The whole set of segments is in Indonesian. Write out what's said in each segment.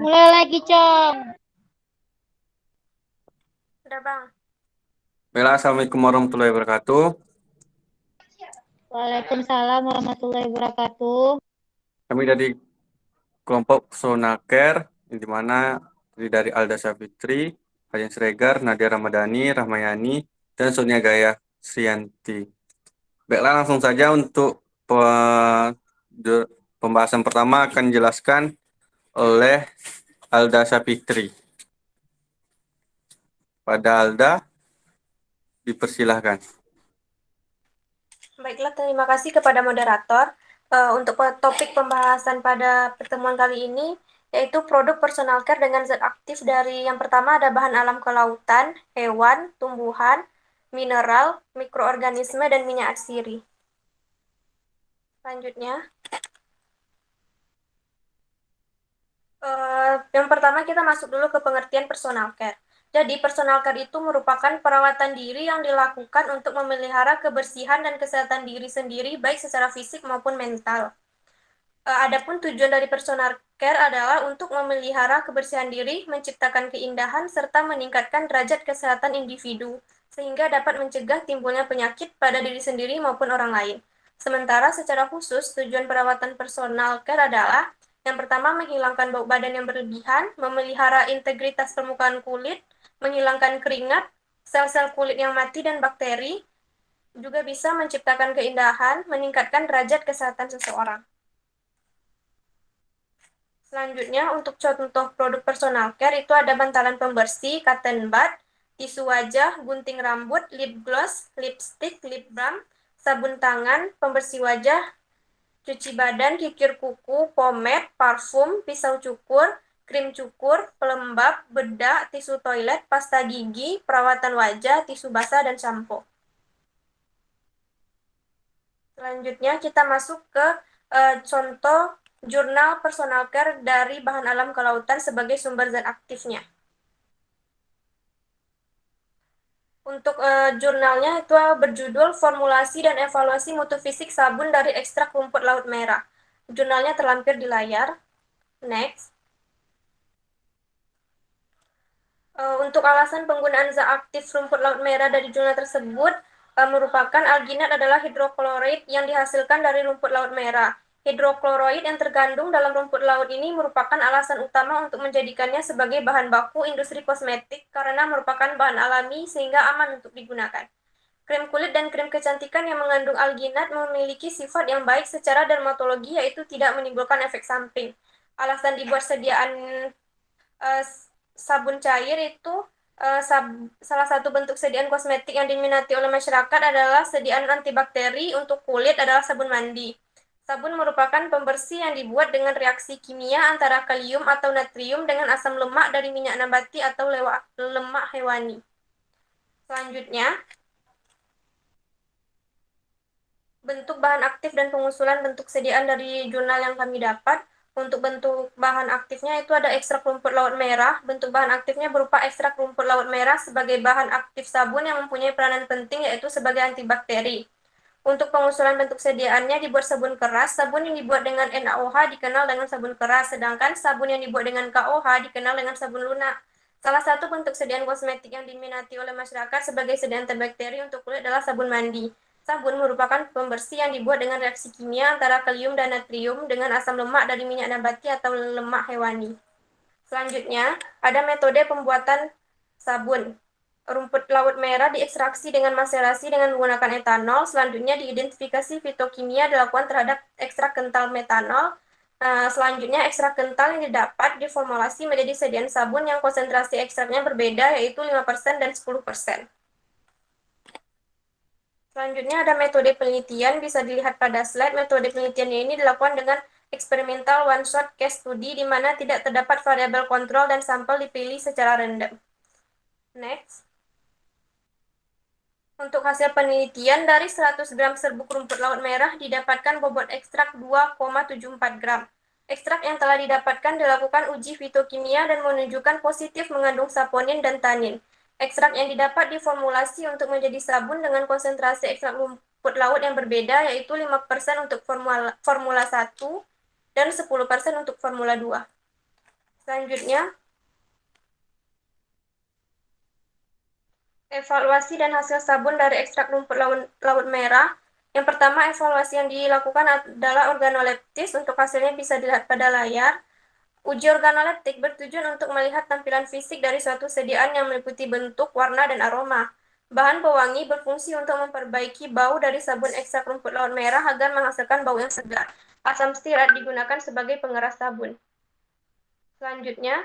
Mulai lagi, Cong. Udah Bang. Bella, Assalamualaikum warahmatullahi wabarakatuh. Waalaikumsalam warahmatullahi wabarakatuh. Kami dari kelompok Sonaker, di mana terdiri dari Alda Savitri, Fajan Siregar, Nadia Ramadhani, Rahmayani, dan Sonia Gaya Srianti. Baiklah, langsung saja untuk pembahasan pertama akan dijelaskan oleh Alda Savitri. Pada Alda, dipersilahkan. Baiklah, terima kasih kepada moderator. Untuk topik pembahasan pada pertemuan kali ini, yaitu produk personal care dengan zat aktif dari yang pertama ada bahan alam kelautan, hewan, tumbuhan, mineral, mikroorganisme, dan minyak atsiri. Selanjutnya, yang pertama kita masuk dulu ke pengertian personal care. Jadi, personal care itu merupakan perawatan diri yang dilakukan untuk memelihara kebersihan dan kesehatan diri sendiri, baik secara fisik maupun mental. Adapun tujuan dari personal care adalah untuk memelihara kebersihan diri, menciptakan keindahan, serta meningkatkan derajat kesehatan individu, sehingga dapat mencegah timbulnya penyakit pada diri sendiri maupun orang lain. Sementara secara khusus, tujuan perawatan personal care adalah yang pertama, menghilangkan bau badan yang berlebihan, memelihara integritas permukaan kulit, menghilangkan keringat, sel-sel kulit yang mati dan bakteri, juga bisa menciptakan keindahan, meningkatkan derajat kesehatan seseorang. Selanjutnya, untuk contoh produk personal care itu ada bantalan pembersih, cotton bud, tisu wajah, gunting rambut, lip gloss, lipstick, lip balm, sabun tangan, pembersih wajah, cuci badan, kikir kuku, pomade, parfum, pisau cukur, krim cukur, pelembab, bedak, tisu toilet, pasta gigi, perawatan wajah, tisu basah, dan sampo. Selanjutnya kita masuk ke contoh jurnal personal care dari bahan alam kelautan sebagai sumber zat aktifnya. Untuk jurnalnya itu berjudul Formulasi dan Evaluasi Mutu Fisik Sabun dari Ekstrak Rumput Laut Merah. Jurnalnya terlampir di layar. Next. Untuk alasan penggunaan zat aktif rumput laut merah dari jurnal tersebut merupakan alginat adalah hidrokloroid yang dihasilkan dari rumput laut merah. Hidrokloroid yang terkandung dalam rumput laut ini merupakan alasan utama untuk menjadikannya sebagai bahan baku industri kosmetik karena merupakan bahan alami sehingga aman untuk digunakan. Krim kulit dan krim kecantikan yang mengandung alginat memiliki sifat yang baik secara dermatologi, yaitu tidak menimbulkan efek samping. Alasan dibuat sediaan sabun cair itu salah satu bentuk sediaan kosmetik yang diminati oleh masyarakat adalah sediaan antibakteri. Untuk kulit adalah sabun mandi. Sabun merupakan pembersih yang dibuat dengan reaksi kimia antara kalium atau natrium dengan asam lemak dari minyak nabati atau lemak hewani. Selanjutnya, bentuk bahan aktif dan pengusulan bentuk sediaan dari jurnal yang kami dapat. Untuk bentuk bahan aktifnya itu ada ekstrak rumput laut merah. Bentuk bahan aktifnya berupa ekstrak rumput laut merah sebagai bahan aktif sabun yang mempunyai peranan penting, yaitu sebagai antibakteri. Untuk pengusulan bentuk sediaannya dibuat sabun keras. Sabun yang dibuat dengan NaOH dikenal dengan sabun keras, sedangkan sabun yang dibuat dengan KOH dikenal dengan sabun lunak. Salah satu bentuk sediaan kosmetik yang diminati oleh masyarakat sebagai sediaan antibakteri untuk kulit adalah sabun mandi. Sabun merupakan pembersih yang dibuat dengan reaksi kimia antara kalium dan natrium dengan asam lemak dari minyak nabati atau lemak hewani. Selanjutnya, ada metode pembuatan sabun. Rumput laut merah diekstraksi dengan maserasi dengan menggunakan etanol. Selanjutnya, diidentifikasi fitokimia dilakukan terhadap ekstrak kental metanol. Selanjutnya, ekstrak kental yang didapat diformulasi menjadi sediaan sabun yang konsentrasi ekstraknya berbeda, yaitu 5% dan 10%. Selanjutnya ada metode penelitian, bisa dilihat pada slide. Metode penelitiannya ini dilakukan dengan eksperimental one-shot case study, di mana tidak terdapat variabel kontrol dan sampel dipilih secara random. Next. Untuk hasil penelitian, dari 100 gram serbuk rumput laut merah didapatkan bobot ekstrak 2,74 gram. Ekstrak yang telah didapatkan dilakukan uji fitokimia dan menunjukkan positif mengandung saponin dan tanin. Ekstrak yang didapat diformulasi untuk menjadi sabun dengan konsentrasi ekstrak rumput laut yang berbeda, yaitu 5% untuk formula 1 dan 10% untuk formula 2. Selanjutnya, evaluasi dan hasil sabun dari ekstrak rumput laut merah. Yang pertama, evaluasi yang dilakukan adalah organoleptis. Untuk hasilnya bisa dilihat pada layar. Uji organoleptik bertujuan untuk melihat tampilan fisik dari suatu sediaan yang meliputi bentuk, warna, dan aroma. Bahan pewangi berfungsi untuk memperbaiki bau dari sabun ekstrak rumput laut merah agar menghasilkan bau yang segar. Asam stiarat digunakan sebagai pengeras sabun. Selanjutnya,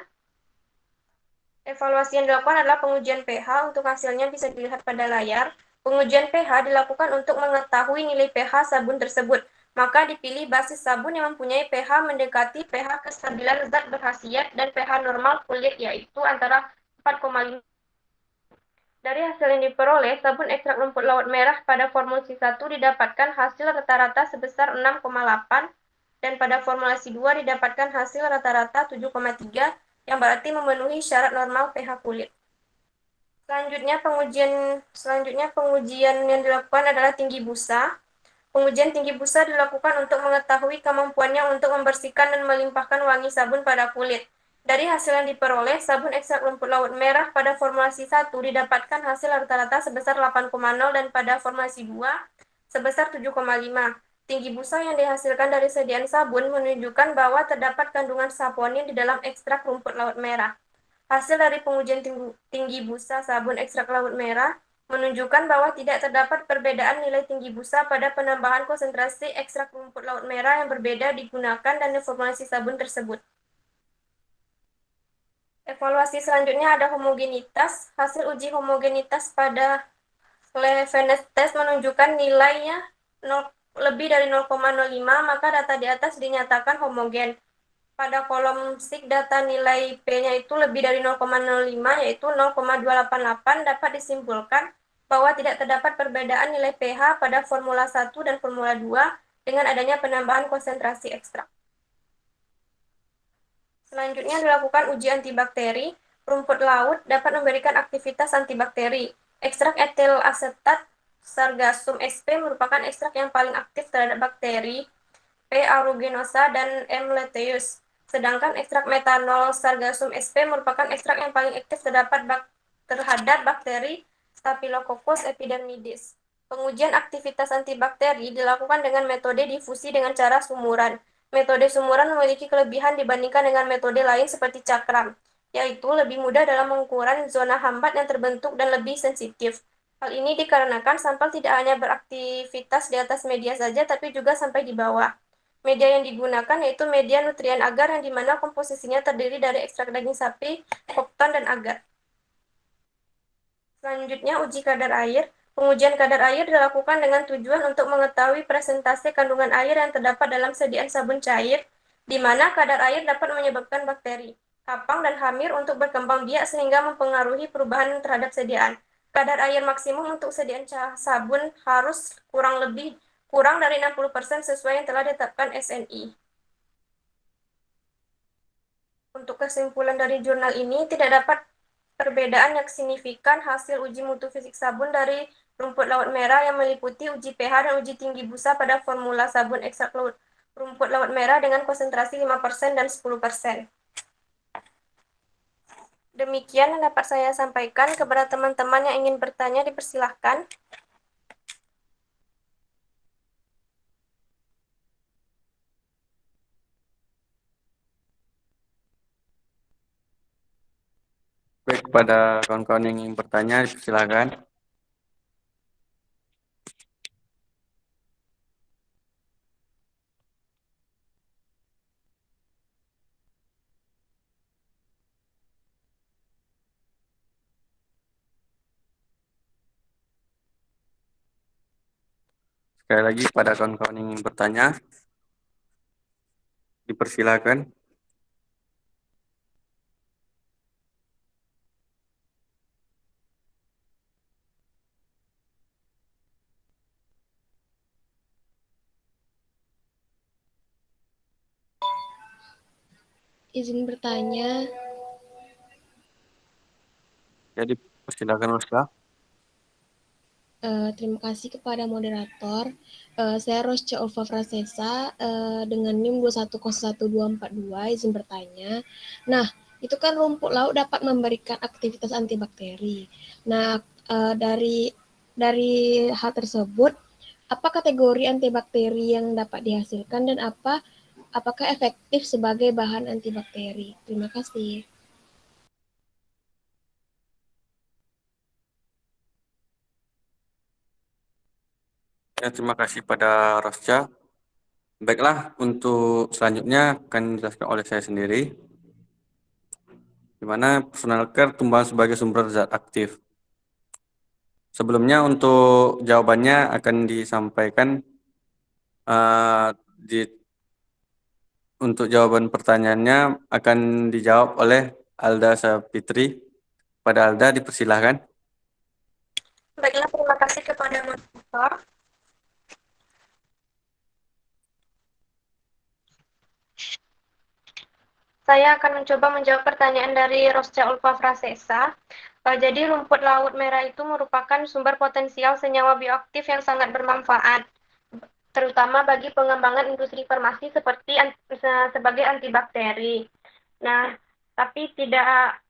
evaluasi yang dilakukan adalah pengujian pH. Untuk hasilnya bisa dilihat pada layar. Pengujian pH dilakukan untuk mengetahui nilai pH sabun tersebut. Maka dipilih basis sabun yang mempunyai pH mendekati pH kestabilan zat berkhasiat dan pH normal kulit, yaitu antara 4,5. Dari hasil yang diperoleh, sabun ekstrak rumput laut merah pada formulasi 1 didapatkan hasil rata-rata sebesar 6,8 dan pada formulasi 2 didapatkan hasil rata-rata 7,3 yang berarti memenuhi syarat normal pH kulit. Selanjutnya pengujian yang dilakukan adalah tinggi busa. Pengujian tinggi busa dilakukan untuk mengetahui kemampuannya untuk membersihkan dan melimpahkan wangi sabun pada kulit. Dari hasil yang diperoleh, sabun ekstrak rumput laut merah pada formulasi 1 didapatkan hasil rata-rata sebesar 8,0 dan pada formulasi 2 sebesar 7,5. Tinggi busa yang dihasilkan dari sediaan sabun menunjukkan bahwa terdapat kandungan saponin di dalam ekstrak rumput laut merah. Hasil dari pengujian tinggi busa sabun ekstrak laut merah menunjukkan bahwa tidak terdapat perbedaan nilai tinggi busa pada penambahan konsentrasi ekstrak rumput laut merah yang berbeda digunakan dan formulasi sabun tersebut. Evaluasi selanjutnya ada homogenitas. Hasil uji homogenitas pada Levenes test menunjukkan nilainya lebih dari 0,05, maka data di atas dinyatakan homogen. Pada kolom SIG data nilai P-nya itu lebih dari 0,05, yaitu 0,288, dapat disimpulkan bahwa tidak terdapat perbedaan nilai pH pada formula 1 dan formula 2 dengan adanya penambahan konsentrasi ekstrak. Selanjutnya dilakukan uji antibakteri. Rumput laut dapat memberikan aktivitas antibakteri. Ekstrak etil asetat Sargassum sp merupakan ekstrak yang paling aktif terhadap bakteri P. aeruginosa dan M. luteus. Sedangkan ekstrak metanol Sargassum sp merupakan ekstrak yang paling aktif terhadap bakteri Staphylococcus epidermidis. Pengujian aktivitas antibakteri dilakukan dengan metode difusi dengan cara sumuran. Metode sumuran memiliki kelebihan dibandingkan dengan metode lain seperti cakram, yaitu lebih mudah dalam mengukuran zona hambat yang terbentuk dan lebih sensitif. Hal ini dikarenakan sampel tidak hanya beraktivitas di atas media saja, tapi juga sampai di bawah. Media yang digunakan yaitu media nutrien agar yang dimana komposisinya terdiri dari ekstrak daging sapi, kopton, dan agar. Selanjutnya, uji kadar air. Pengujian kadar air dilakukan dengan tujuan untuk mengetahui presentase kandungan air yang terdapat dalam sediaan sabun cair, di mana kadar air dapat menyebabkan bakteri, kapang, dan hamir untuk berkembang biak sehingga mempengaruhi perubahan terhadap sediaan. Kadar air maksimum untuk sediaan sabun harus kurang dari 60% sesuai yang telah ditetapkan SNI. Untuk kesimpulan dari jurnal ini, tidak dapat perbedaan yang signifikan hasil uji mutu fisik sabun dari rumput laut merah yang meliputi uji pH dan uji tinggi busa pada formula sabun ekstrak rumput laut merah dengan konsentrasi 5% dan 10%. Demikian yang dapat saya sampaikan. Kepada teman-teman yang ingin bertanya, dipersilahkan. Baik, kepada kawan-kawan yang ingin bertanya, silakan. Sekali lagi, pada kawan-kawan yang ingin bertanya, dipersilakan. Izin bertanya. Jadi, persilakan, Rosla. Terima kasih kepada moderator. Saya Rosca Ulfa Frasesa dengan NIM 2101242, izin bertanya. Nah, itu kan rumput laut dapat memberikan aktivitas antibakteri. Nah, dari hal tersebut, apa kategori antibakteri yang dapat dihasilkan dan apakah efektif sebagai bahan antibakteri? Terima kasih. Ya, terima kasih pada Rosca. Baiklah, untuk selanjutnya akan dijelaskan oleh saya sendiri, di mana personal care tumbuhan sebagai sumber zat aktif. Sebelumnya untuk jawabannya akan disampaikan untuk jawaban pertanyaannya akan dijawab oleh Alda Sapitri. Pada Alda dipersilahkan. Baiklah, terima kasih kepada moderator. Saya akan mencoba menjawab pertanyaan dari Rosca Ulfa Frasesa. Jadi rumput laut merah itu merupakan sumber potensial senyawa bioaktif yang sangat bermanfaat, terutama bagi pengembangan industri farmasi seperti sebagai antibakteri. Nah, tapi tidak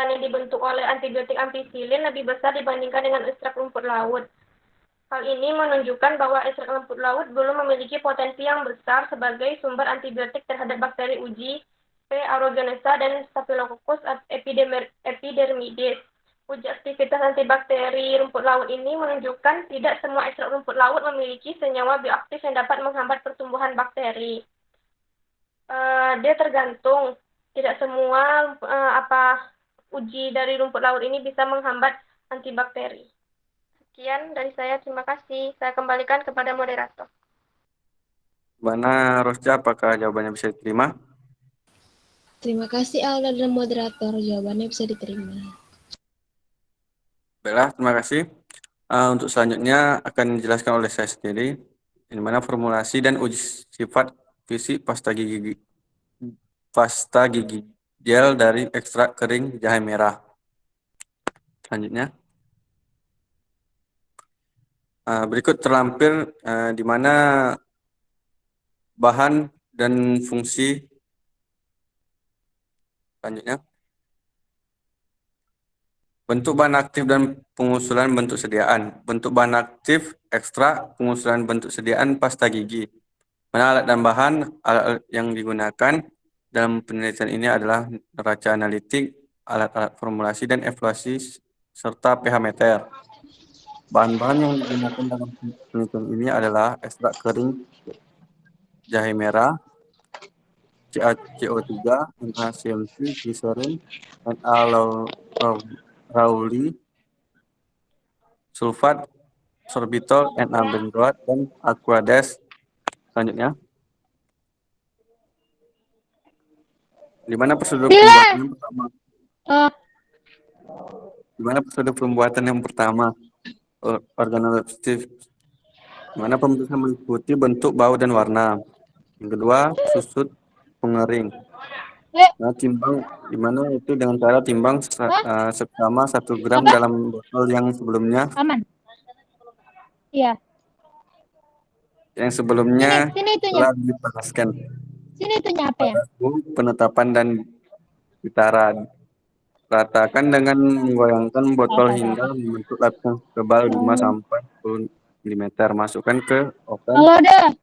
yang dibentuk oleh antibiotik ampicillin lebih besar dibandingkan dengan ekstrak rumput laut. Hal ini menunjukkan bahwa ekstrak rumput laut belum memiliki potensi yang besar sebagai sumber antibiotik terhadap bakteri uji P. aerogenesa dan Staphylococcus epidermidis. Uji aktivitas antibakteri rumput laut ini menunjukkan tidak semua ekstrak rumput laut memiliki senyawa bioaktif yang dapat menghambat pertumbuhan bakteri. Dia tergantung, tidak semua uji dari rumput laut ini bisa menghambat antibakteri. Sekian dari saya, terima kasih. Saya kembalikan kepada moderator. Mana Rosca, apakah jawabannya bisa diterima? Terima kasih Alda dan moderator, jawabannya bisa diterima. Baiklah, terima kasih. Untuk selanjutnya akan dijelaskan oleh saya sendiri, di mana formulasi dan uji sifat fisik pasta gigi gel dari ekstrak kering jahe merah. Selanjutnya, berikut terlampir di mana bahan dan fungsi. Selanjutnya, bentuk bahan aktif dan pengusulan bentuk sediaan. Bentuk bahan aktif ekstrak, pengusulan bentuk sediaan pasta gigi. Mana alat dan bahan alat yang digunakan dalam penelitian ini adalah neraca analitik, alat-alat formulasi dan evaluasi serta pH meter. Bahan-bahan yang digunakan dalam penelitian ini adalah ekstrak kering jahe merah, CaCO3, NaCMC, gliserin, Na-Rauli, sulfat, sorbitol, Na-benzoat, dan aquades. Selanjutnya, di mana prosedur pembuatan yang pertama? Di mana prosedur pembuatan yang pertama? Organoleptic. Di mana pemeriksaan meliputi bentuk, bau, dan warna. Yang kedua, susut pengering. Nah, timbang di mana itu dengan cara timbang seksama 1 gram dalam botol yang sebelumnya. Aman. Iya. Yang sebelumnya Sini itunya. telah dipanaskan. Sini itunya apa ya? Pada suhu penetapan dan gitaran. Ratakan dengan menggoyangkan botol hingga membentuk lapisan tebal 5 sampai 10 mm. Masukkan ke oven. Halo dah.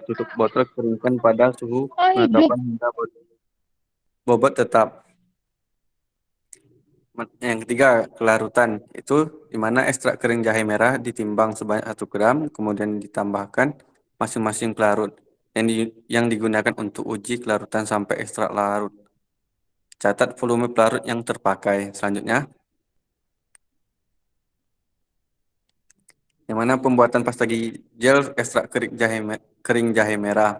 Tutup botol, keringkan pada suhu penetapan hingga bobot tetap. Yang ketiga, kelarutan. Itu di mana ekstrak kering jahe merah ditimbang sebanyak 1 gram, kemudian ditambahkan masing-masing pelarut yang digunakan untuk uji kelarutan sampai ekstrak larut. Catat volume pelarut yang terpakai. Selanjutnya, yang mana pembuatan pasta gigi gel ekstrak kering jahe merah.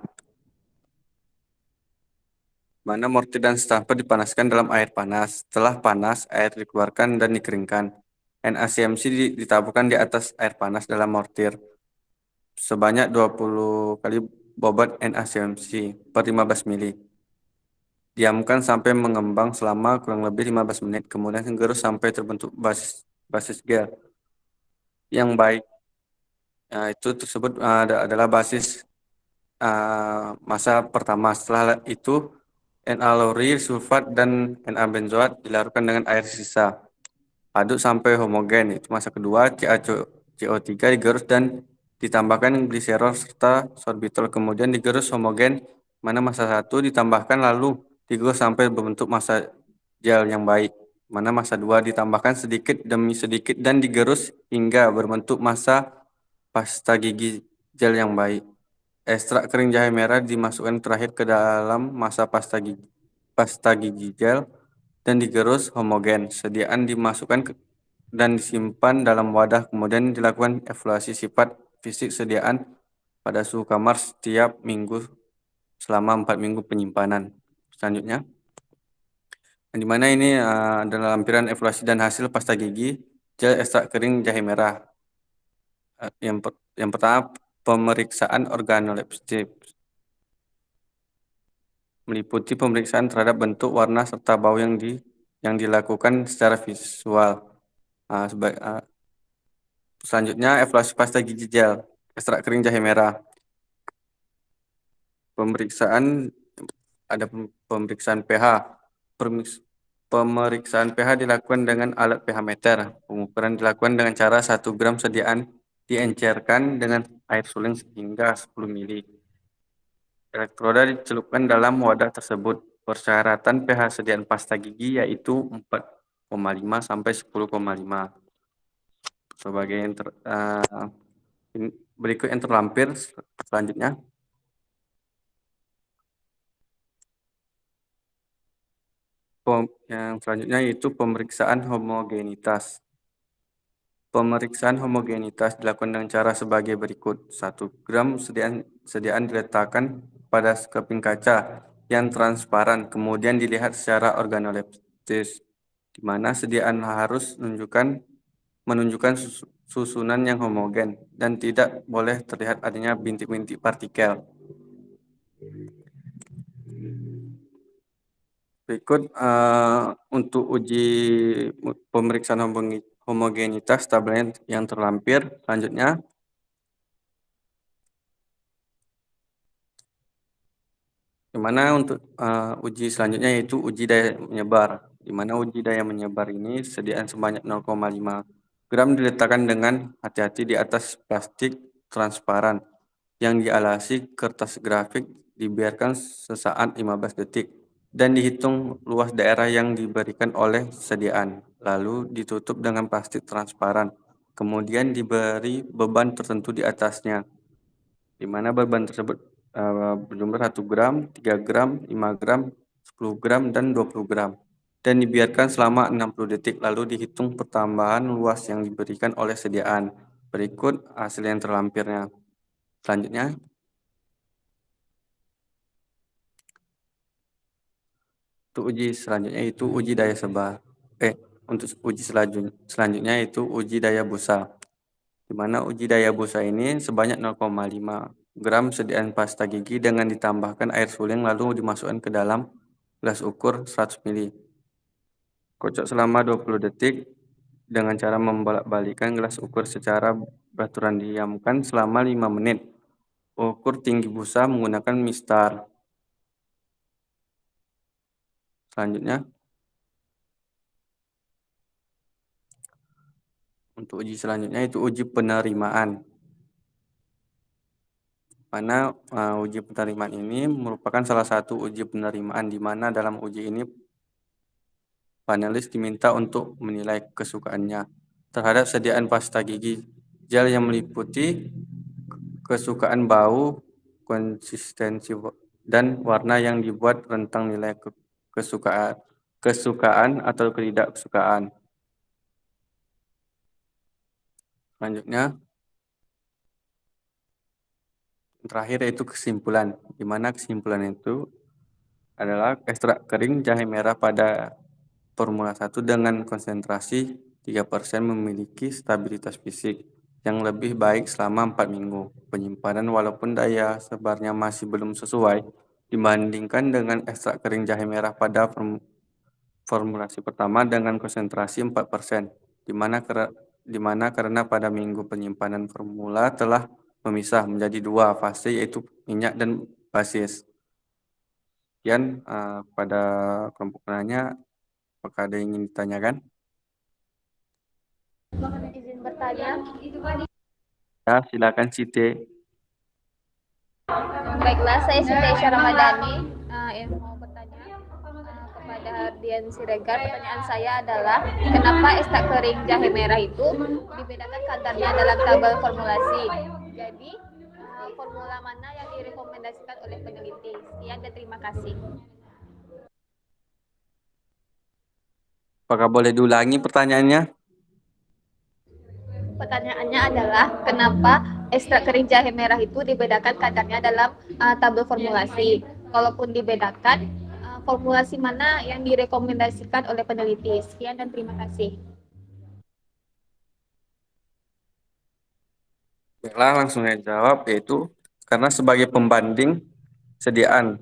Mana mortir dan stamper dipanaskan dalam air panas. Setelah panas, air dikeluarkan dan dikeringkan. NaCMC ditaburkan di atas air panas dalam mortir sebanyak 20 kali bobot NaCMC per 15 mili. Diamkan sampai mengembang selama kurang lebih 15 menit, kemudian gerus sampai terbentuk basis gel yang baik. Itu tersebut adalah basis masa pertama. Setelah itu Na-lauryl sulfat dan Na-benzoat dilarutkan dengan air sisa. Aduk sampai homogen. Itu masa kedua. CaCO3 digerus dan ditambahkan gliserol serta sorbitol. Kemudian digerus homogen. Mana masa satu ditambahkan lalu digerus sampai berbentuk masa gel yang baik. Mana masa dua ditambahkan sedikit demi sedikit dan digerus hingga berbentuk masa pasta gigi gel yang baik. Ekstrak kering jahe merah dimasukkan terakhir ke dalam masa pasta gigi gel dan digerus homogen. Sediaan dimasukkan dan disimpan dalam wadah. Kemudian dilakukan evaluasi sifat fisik sediaan pada suhu kamar setiap minggu selama 4 minggu penyimpanan. Selanjutnya, di mana ini adalah lampiran evaluasi dan hasil pasta gigi gel ekstrak kering jahe merah. Yang pertama, pemeriksaan organoleptik meliputi pemeriksaan terhadap bentuk, warna, serta bau yang dilakukan secara visual. Selanjutnya, evaluasi pasta gigi gel ekstrak kering jahe merah. Ada pemeriksaan pH. Pemeriksaan pH dilakukan dengan alat pH meter. Pengukuran dilakukan dengan cara 1 gram sediaan diencerkan dengan air suling hingga 10 ml. Elektroda dicelupkan dalam wadah tersebut. Persyaratan pH sediaan pasta gigi yaitu 4,5 sampai 10,5. Sebagai yang berikut yang terlampir selanjutnya. Yang selanjutnya yaitu pemeriksaan homogenitas. Pemeriksaan homogenitas dilakukan dengan cara sebagai berikut. 1 gram sediaan diletakkan pada keping kaca yang transparan, kemudian dilihat secara organoleptis, di mana sediaan harus menunjukkan susunan yang homogen dan tidak boleh terlihat adanya bintik-bintik partikel. Berikut untuk uji pemeriksaan homogenitas tabel yang terlampir. Selanjutnya, di mana untuk uji selanjutnya yaitu uji daya menyebar. Di mana uji daya menyebar ini sediaan sebanyak 0,5 gram diletakkan dengan hati-hati di atas plastik transparan yang dialasi kertas grafik, dibiarkan sesaat 15 detik dan dihitung luas daerah yang diberikan oleh sediaan, lalu ditutup dengan plastik transparan. Kemudian diberi beban tertentu di atasnya, di mana beban tersebut berjumlah 1 gram, 3 gram, 5 gram, 10 gram, dan 20 gram. Dan dibiarkan selama 60 detik, lalu dihitung pertambahan luas yang diberikan oleh sediaan. Berikut hasil yang terlampirnya. Selanjutnya, untuk uji selanjutnya itu uji daya sebar. Untuk uji selanjutnya itu uji daya busa. Di mana uji daya busa ini sebanyak 0,5 gram sediaan pasta gigi dengan ditambahkan air suling lalu dimasukkan ke dalam gelas ukur 100 ml. Kocok selama 20 detik dengan cara membolak-balikkan gelas ukur secara beraturan, diamkan selama 5 menit. Ukur tinggi busa menggunakan mistar. Selanjutnya, untuk uji selanjutnya itu uji penerimaan. Mana uji penerimaan ini merupakan salah satu uji penerimaan di mana dalam uji ini panelis diminta untuk menilai kesukaannya terhadap sediaan pasta gigi gel yang meliputi kesukaan bau, konsistensi, dan warna yang dibuat rentang nilai kesukaan atau ketidaksukaan. Selanjutnya, terakhir yaitu kesimpulan, di mana kesimpulan itu adalah ekstrak kering jahe merah pada Formula 1 dengan konsentrasi 3% memiliki stabilitas fisik yang lebih baik selama 4 minggu. Penyimpanan walaupun daya sebarnya masih belum sesuai dibandingkan dengan ekstrak kering jahe merah pada formulasi pertama dengan konsentrasi 4%, di mana karena pada minggu penyimpanan formula telah memisah menjadi dua fase yaitu minyak dan basis. Sekian pada kelompok penanya, apakah ada yang ingin ditanyakan? Izin bertanya. Ya, silakan Siti. Baiklah, saya Siti Aisyah Ramadhani yang mau bertanya kepada Ardian Siregar. Pertanyaan saya adalah, kenapa ekstrak kering jahe merah itu dibedakan kadarnya dalam tabel formulasi? Jadi, formula mana yang direkomendasikan oleh peneliti? Sekian dan terima kasih. Apakah boleh diulangi pertanyaannya? Pertanyaannya adalah, kenapa ekstrak kering jahe merah itu dibedakan kadarnya dalam tabel formulasi? Kalaupun dibedakan, formulasi mana yang direkomendasikan oleh peneliti? Sekian dan terima kasih. Baiklah, langsung saya jawab, yaitu karena sebagai pembanding sediaan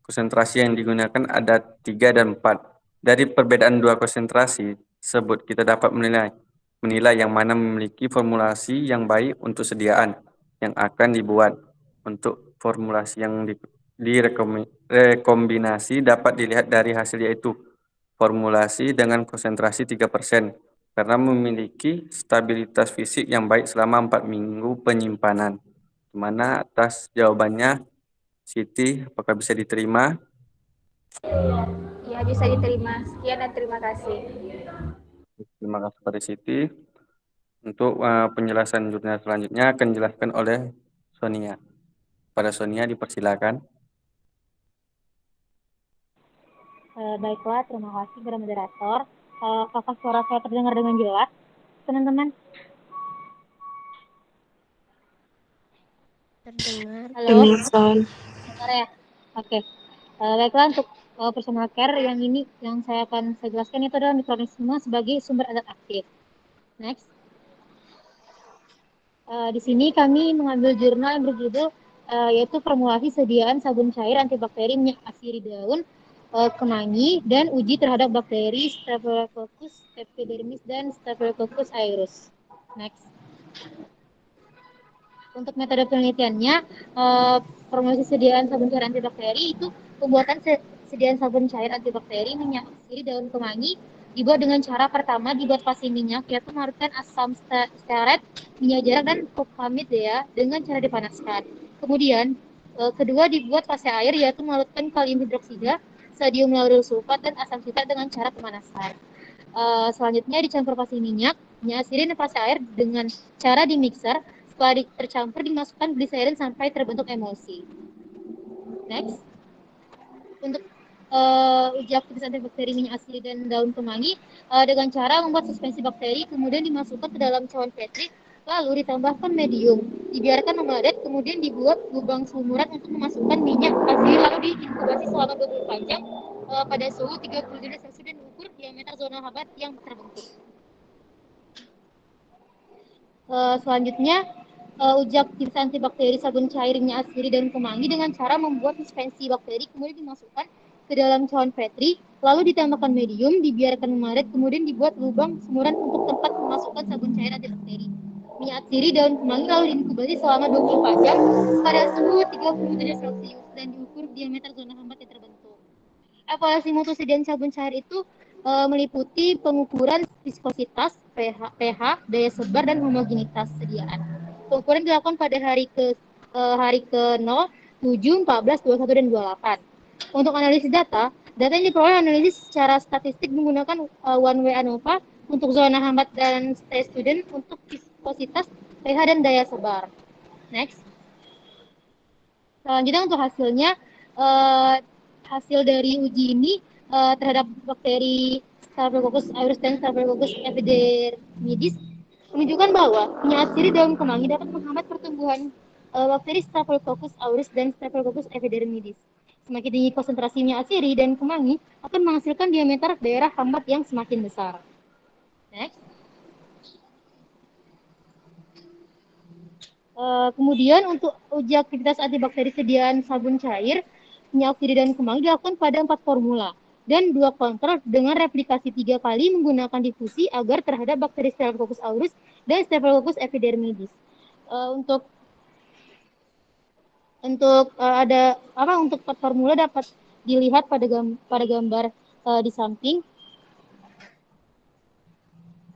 konsentrasi yang digunakan ada 3 dan 4. Dari perbedaan dua konsentrasi tersebut, kita dapat menilai yang mana memiliki formulasi yang baik untuk sediaan yang akan dibuat. Untuk formulasi yang direkombinasi dapat dilihat dari hasil, yaitu formulasi dengan konsentrasi 3%, karena memiliki stabilitas fisik yang baik selama 4 minggu penyimpanan. Di mana atas jawabannya, Siti, apakah bisa diterima? Ya, bisa diterima. Sekian dan terima kasih. Terima kasih pada Siti. Untuk penjelasan jurnal selanjutnya akan dijelaskan oleh Sonia. Pada Sonia dipersilakan. Baiklah, terima kasih kepada moderator. Apakah suara saya terdengar dengan jelas, teman-teman? Terdengar. Halo? Dengar ya? Oke. Baiklah, untuk personal care yang saya akan jelaskan itu adalah mikroorganisme sebagai sumber adat aktif. Next. Di sini kami mengambil jurnal yang berjudul yaitu formulasi sediaan sabun cair antibakteri minyak asiri daun kemangi dan uji terhadap bakteri Staphylococcus epidermis dan Staphylococcus aureus. Next. Untuk metode penelitiannya, formulasi sediaan sabun cair antibakteri itu pembuatan sediaan sabun cair antibakteri minyak asiri daun kemangi dibuat dengan cara pertama dibuat fase minyak, yaitu melarutkan asam stearat, minyak jarak, dan propamid ya dengan cara dipanaskan. Kemudian kedua dibuat fase air, yaitu melarutkan kalium hidroksida, sodium lauryl sulfat, dan asam sitrat dengan cara pemanasan. Selanjutnya dicampur fase minyak asiri dan fase air dengan cara dimixer. Setelah tercampur dimasukkan gliserin sampai terbentuk emulsi. Next. Untuk uji aktivitas antibakteri minyak asiri dan daun kemangi dengan cara membuat suspensi bakteri, kemudian dimasukkan ke dalam cawan Petri, lalu ditambahkan medium, dibiarkan memadat, kemudian dibuat lubang sumuran untuk memasukkan minyak asiri, lalu diinkubasi selama 24 jam pada suhu 30 derajat Celcius dan ukur diameter zona habat yang terbentuk. Selanjutnya uji aktivitas antibakteri sabun cair minyak asiri dan kemangi dengan cara membuat suspensi bakteri, kemudian dimasukkan ke dalam cawan Petri, lalu ditambahkan medium, dibiarkan memadat, kemudian dibuat lubang sumuran untuk tempat memasukkan sabun cair antibakteri minyak asiri daun kemangi, lalu diinkubasi selama 24 jam pada suhu 30 derajat Celcius dan diukur diameter zona hambat yang terbentuk. Evaluasi mutu sediaan sabun cair itu meliputi pengukuran viskositas, pH, daya sebar, dan homogenitas sediaan. Pengukuran dilakukan pada hari ke 0, 7, 14, 21, dan 28. Untuk analisis data yang diperoleh analisis secara statistik menggunakan one way ANOVA untuk zona hambat dan stay student untuk viskositas, pH, dan daya sebar. Next. Selanjutnya untuk hasilnya, hasil dari uji ini terhadap bakteri Staphylococcus aureus dan Staphylococcus epidermidis menunjukkan bahwa minyak asiri daun kemangi dapat menghambat pertumbuhan bakteri Staphylococcus aureus dan Staphylococcus epidermidis. Semakin tinggi konsentrasi minyak asiri dan kemangi akan menghasilkan diameter daerah hambat yang semakin besar. Next. Kemudian untuk uji aktivitas antibakteri sediaan sabun cair minyak oksida dan kemang dilakukan pada 4 formula dan 2 kontrol dengan replikasi 3 kali menggunakan difusi agar terhadap bakteri Staphylococcus aureus dan Staphylococcus epidermidis. Untuk formula dapat dilihat pada gambar di samping.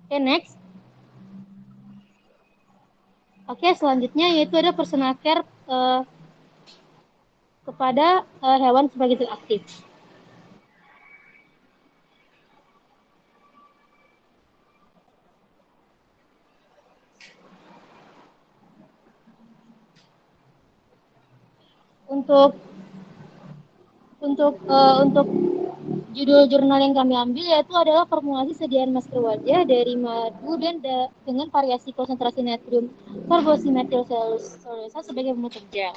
Oke, next. Oke, selanjutnya yaitu ada personal care kepada hewan sebagai zat aktif. Untuk judul jurnal yang kami ambil yaitu adalah formulasi sediaan masker wajah dari madu dan dengan variasi konsentrasi natrium karbosimetil selulosa sebagai penutup gel.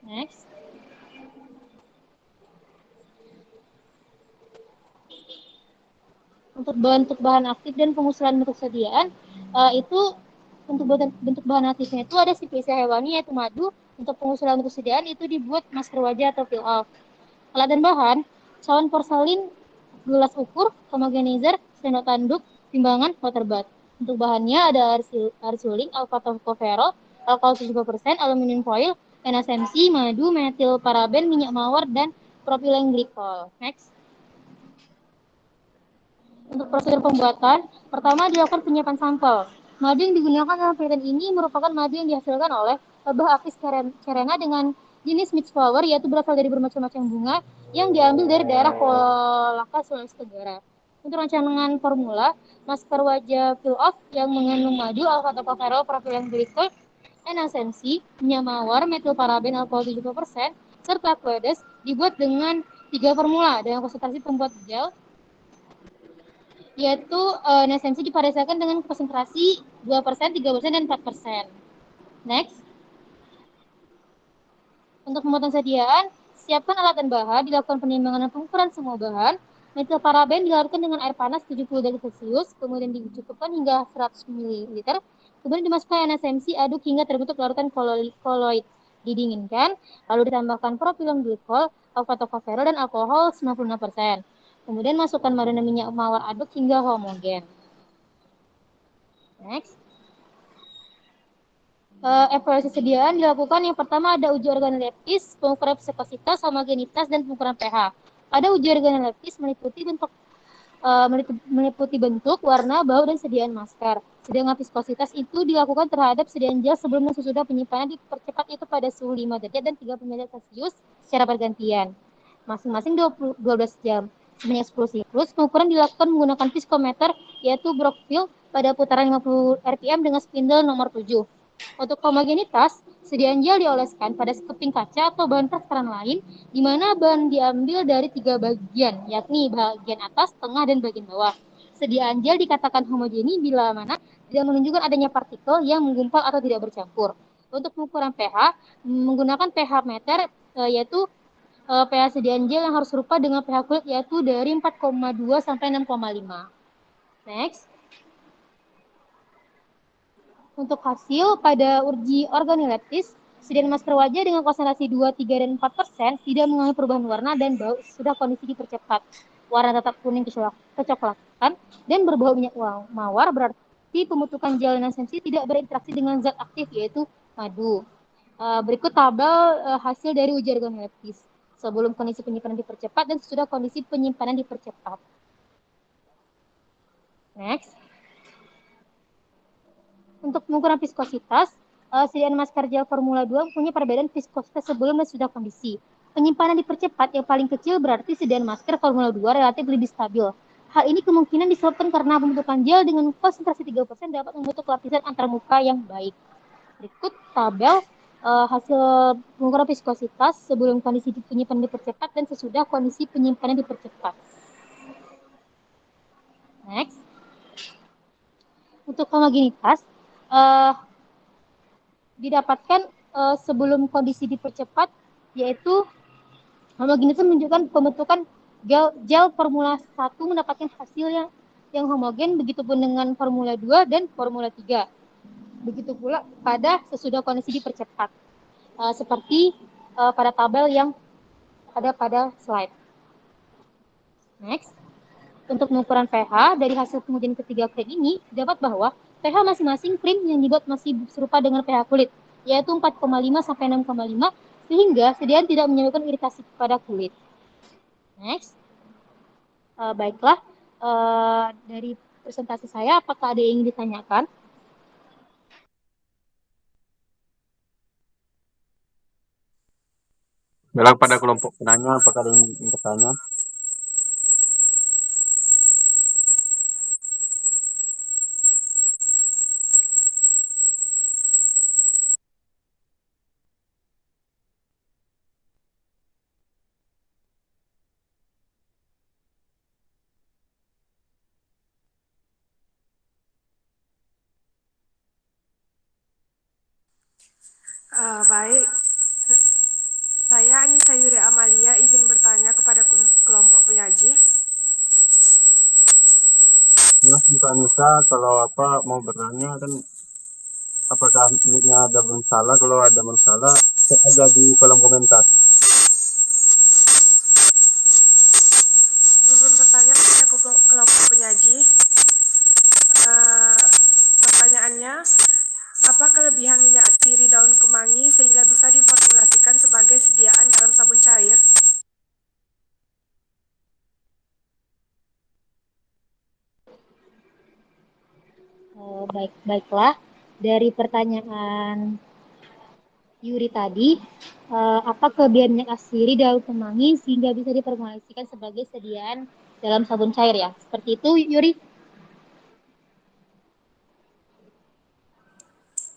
Next. Untuk bentuk bahan aktif dan pengusulan bentuk sediaan itu untuk bentuk bahan aktifnya itu ada spesies hewani yaitu madu. Untuk pengusulan bentuk sediaan itu dibuat masker wajah atau peel off. Alat dan bahan, cawan porselin, gelas ukur, homogenizer, sendok tanduk, timbangan, water bath. Untuk bahannya ada arsuling, alpha tocopherol, alkohol 70%, aluminium foil, NSMC, madu, metil paraben, minyak mawar, dan propylen glikol. Next. Untuk prosedur pembuatan, pertama dilakukan penyiapan sampel. Madu yang digunakan dalam penelitian ini merupakan madu yang dihasilkan oleh lebah apis cerena dengan jenis mixed flower, yaitu berasal dari bermacam-macam bunga yang diambil dari daerah Kolaka, Sulawesi Tenggara. Untuk rancangan formula, masker wajah peel off yang mengandung madu, alpha tocopherol, propylen glikol, NSMC, minyak mawar, metil paraben, alkohol 70%, serta Aquedes dibuat dengan 3 formula dengan konsentrasi pembuat gel, yaitu NSMC divariasikan dengan konsentrasi 2%, 3%, dan 4%. Next. Untuk pembuatan sediaan, siapkan alat dan bahan, dilakukan penimbangan dan pengukuran semua bahan. Metil paraben dilarutkan dengan air panas 70 derajat Celcius, kemudian dicukupkan hingga 100 ml. Kemudian dimasukkan NSMC, aduk hingga terbentuk larutan koloid. Didinginkan, lalu ditambahkan propylen glikol, alpha tocopherol, dan alkohol 96%. Kemudian masukkan madu dan minyak mawar, aduk hingga homogen. Next. Evaluasi sediaan dilakukan yang pertama ada uji organoleptis, pengukuran viskositas, homogenitas, dan pengukuran pH. Pada uji organoleptis meliputi bentuk, warna, bau, dan sediaan masker. Sedangkan viskositas itu dilakukan terhadap sediaan gel sebelum dan sesudah penyimpanan dipercepat itu pada suhu 5 derajat dan 30 derajat Celcius secara bergantian. Masing-masing 12 jam. Sebanyak 10 siklus, pengukuran dilakukan menggunakan viskometer, yaitu Brockfield pada putaran 50 rpm dengan spindle nomor 7. Untuk homogenitas, sediaan gel dioleskan pada sekeping kaca atau bahan praskaran lain, di mana bahan diambil dari 3 bagian, yakni bagian atas, tengah, dan bagian bawah. Sediaan gel dikatakan homogeni bila mana tidak menunjukkan adanya partikel yang menggumpal atau tidak bercampur. Untuk pengukuran pH, menggunakan pH meter, yaitu pH sediaan gel yang harus serupa dengan pH kulit, yaitu dari 4,2 sampai 6,5. Next. Untuk hasil pada uji organoleptis, sediaan masker wajah dengan konsentrasi 2, 3, dan 4% tidak mengalami perubahan warna dan bau sudah kondisi dipercepat. Warna tetap kuning kecoklatan dan berbau minyak mawar, berarti pembentukan gel NSMC tidak berinteraksi dengan zat aktif yaitu madu. Berikut tabel hasil dari uji organoleptis sebelum kondisi penyimpanan dipercepat dan sesudah kondisi penyimpanan dipercepat. Next. Untuk pengukuran viskositas, sediaan masker gel Formula 2 mempunyai perbedaan viskositas sebelum dan sudah kondisi. Penyimpanan dipercepat yang paling kecil berarti sediaan masker Formula 2 relatif lebih stabil. Hal ini kemungkinan disebabkan karena pembentukan gel dengan konsentrasi 3% dapat membentuk lapisan antarmuka yang baik. Berikut tabel hasil pengukuran viskositas sebelum kondisi penyimpanan dipercepat dan sesudah kondisi penyimpanan dipercepat. Next. Untuk homogenitas, didapatkan sebelum kondisi dipercepat, yaitu homogenitas menunjukkan pembentukan gel Formula 1 mendapatkan hasil yang homogen, begitupun dengan Formula 2 dan Formula 3. Begitu pula pada sesudah kondisi dipercepat. seperti pada tabel yang ada pada slide. Next, untuk pengukuran pH dari hasil pengujian ketiga krim ini dapat bahwa pH masing-masing krim yang dibuat masih serupa dengan pH kulit, yaitu 4,5 sampai 6,5, sehingga sediaan tidak menyebabkan iritasi pada kulit. Next, baiklah, dari presentasi saya, apakah ada yang ingin ditanyakan? Baiklah, pada kelompok penanya, apakah ada yang ingin bertanya? Baik, saya Anissa Yuri Amalia izin bertanya kepada kelompok penyaji. Nah, Mbak Anissa, kalau mau bertanya kan, apakah mic-nya ada masalah? Kalau ada masalah, cek aja di kolom komentar. Izin bertanya kepada kelompok penyaji. Pertanyaannya, apa kelebihan minyak sirih daun kemangi sehingga bisa diformulasikan sebagai sediaan dalam sabun cair? Baiklah, dari pertanyaan Yuri tadi, apa kelebihan minyak sirih daun kemangi sehingga bisa diformulasikan sebagai sediaan dalam sabun cair ya? Seperti itu, Yuri?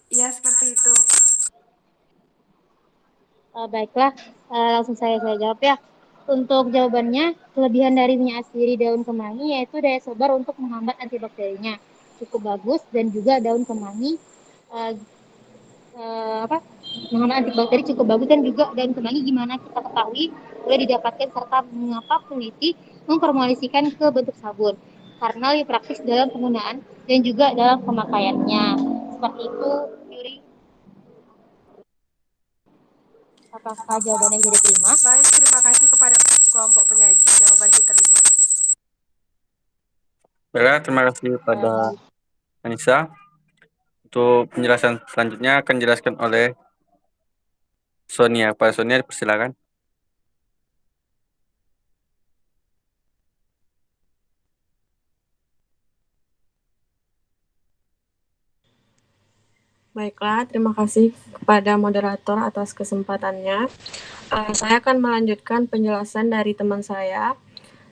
Iya, seperti itu. Baiklah, langsung saya jawab ya. Untuk jawabannya, kelebihan dari minyak sirih daun kemangi yaitu daya sebar untuk menghambat antibakterinya cukup bagus, dan juga daun kemangi menghambat antibakteri cukup bagus, dan juga daun kemangi gimana kita ketahui boleh didapatkan serta mengapa peneliti memformulasikan ke bentuk sabun karena lebih praktis dalam penggunaan dan juga dalam pemakaiannya. Seperti itu, Yuri. Apakah jawabannya bisa diterima? Baik, terima kasih kepada kelompok penyaji. Jawaban diterima. Baiklah, terima kasih pada Anissa. Untuk penjelasan selanjutnya akan dijelaskan oleh Sonia. Pak Sonia, persilakan. Baiklah, terima kasih kepada moderator atas kesempatannya. Saya akan melanjutkan penjelasan dari teman saya.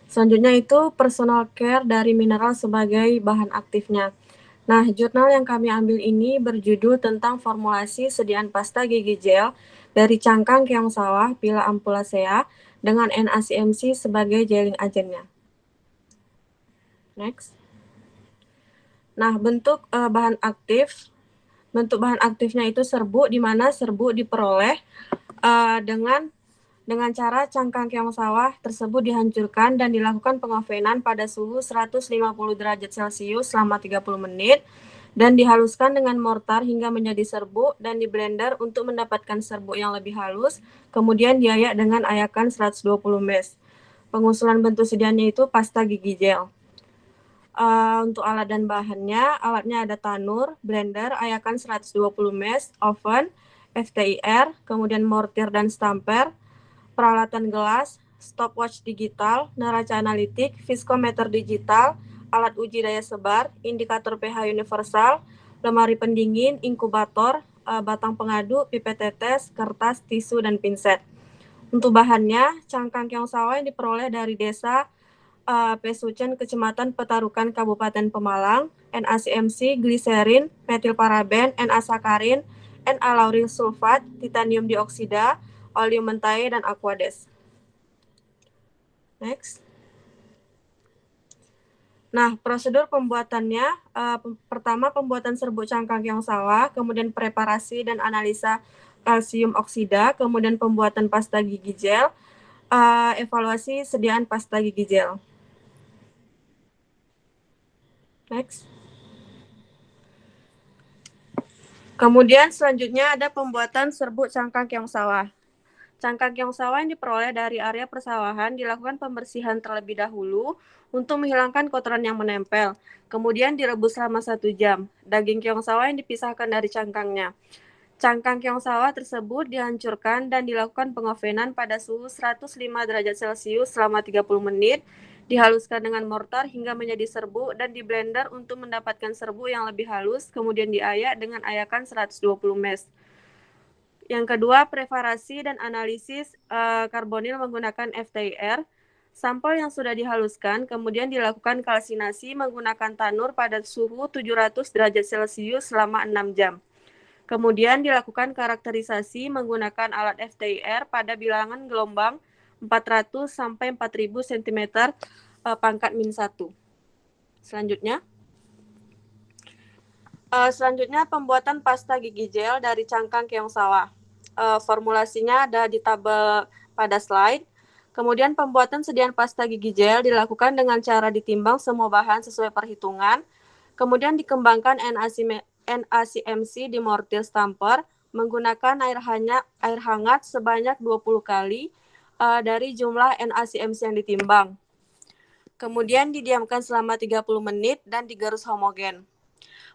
Selanjutnya itu personal care dari mineral sebagai bahan aktifnya. Nah, jurnal yang kami ambil ini berjudul tentang formulasi sediaan pasta gigi gel dari cangkang keong sawah Pila ampulacea dengan NaCMC sebagai gelling agentnya. Next. Nah, bentuk bahan bahan aktifnya itu serbuk, di mana serbuk diperoleh dengan cara cangkang keong sawah tersebut dihancurkan dan dilakukan pengovenan pada suhu 150 derajat Celcius selama 30 menit dan dihaluskan dengan mortar hingga menjadi serbuk dan di blender untuk mendapatkan serbuk yang lebih halus, kemudian diayak dengan ayakan 120 mesh. Pengusulan bentuk sediaannya itu pasta gigi gel. Untuk alat dan bahannya, alatnya ada tanur, blender, ayakan 120 mesh, oven, FTIR, kemudian mortir dan stamper, peralatan gelas, stopwatch digital, neraca analitik, viskometer digital, alat uji daya sebar, indikator pH universal, lemari pendingin, inkubator, batang pengadu, pipet tetes, kertas, tisu, dan pinset. Untuk bahannya, cangkang keong sawah yang diperoleh dari desa Pesucen, Kecamatan Petarukan, Kabupaten Pemalang, NaCMC, gliserin, metilparaben, Na-sakarin, Na-lauril sulfat, titanium dioksida, oleum mentae, dan aquades. Next. Nah, prosedur pembuatannya, pertama pembuatan serbuk cangkang keong sawah, kemudian preparasi dan analisa kalsium oksida, kemudian pembuatan pasta gigi gel, evaluasi sediaan pasta gigi gel. Next. Kemudian selanjutnya ada pembuatan serbuk cangkang keong sawah. Cangkang keong sawah yang diperoleh dari area persawahan dilakukan pembersihan terlebih dahulu untuk menghilangkan kotoran yang menempel. Kemudian direbus selama 1 jam. Daging keong sawah yang dipisahkan dari cangkangnya. Cangkang keong sawah tersebut dihancurkan dan dilakukan pengovenan pada suhu 105 derajat Celcius selama 30 menit, dihaluskan dengan mortar hingga menjadi serbuk dan diblender untuk mendapatkan serbuk yang lebih halus, kemudian diayak dengan ayakan 120 mesh. Yang kedua, preparasi dan analisis karbonil menggunakan FTIR. Sampel yang sudah dihaluskan kemudian dilakukan kalsinasi menggunakan tanur pada suhu 700 derajat Celcius selama 6 jam. Kemudian dilakukan karakterisasi menggunakan alat FTIR pada bilangan gelombang 400 sampai 4000 cm pangkat -1. Selanjutnya pembuatan pasta gigi gel dari cangkang keong sawah. Formulasinya ada di tabel pada slide. Kemudian pembuatan sediaan pasta gigi gel dilakukan dengan cara ditimbang semua bahan sesuai perhitungan. Kemudian dikembangkan NaCMC di mortir stamper menggunakan air hangat sebanyak 20 kali dari jumlah NaCMC yang ditimbang. Kemudian didiamkan selama 30 menit dan digerus homogen.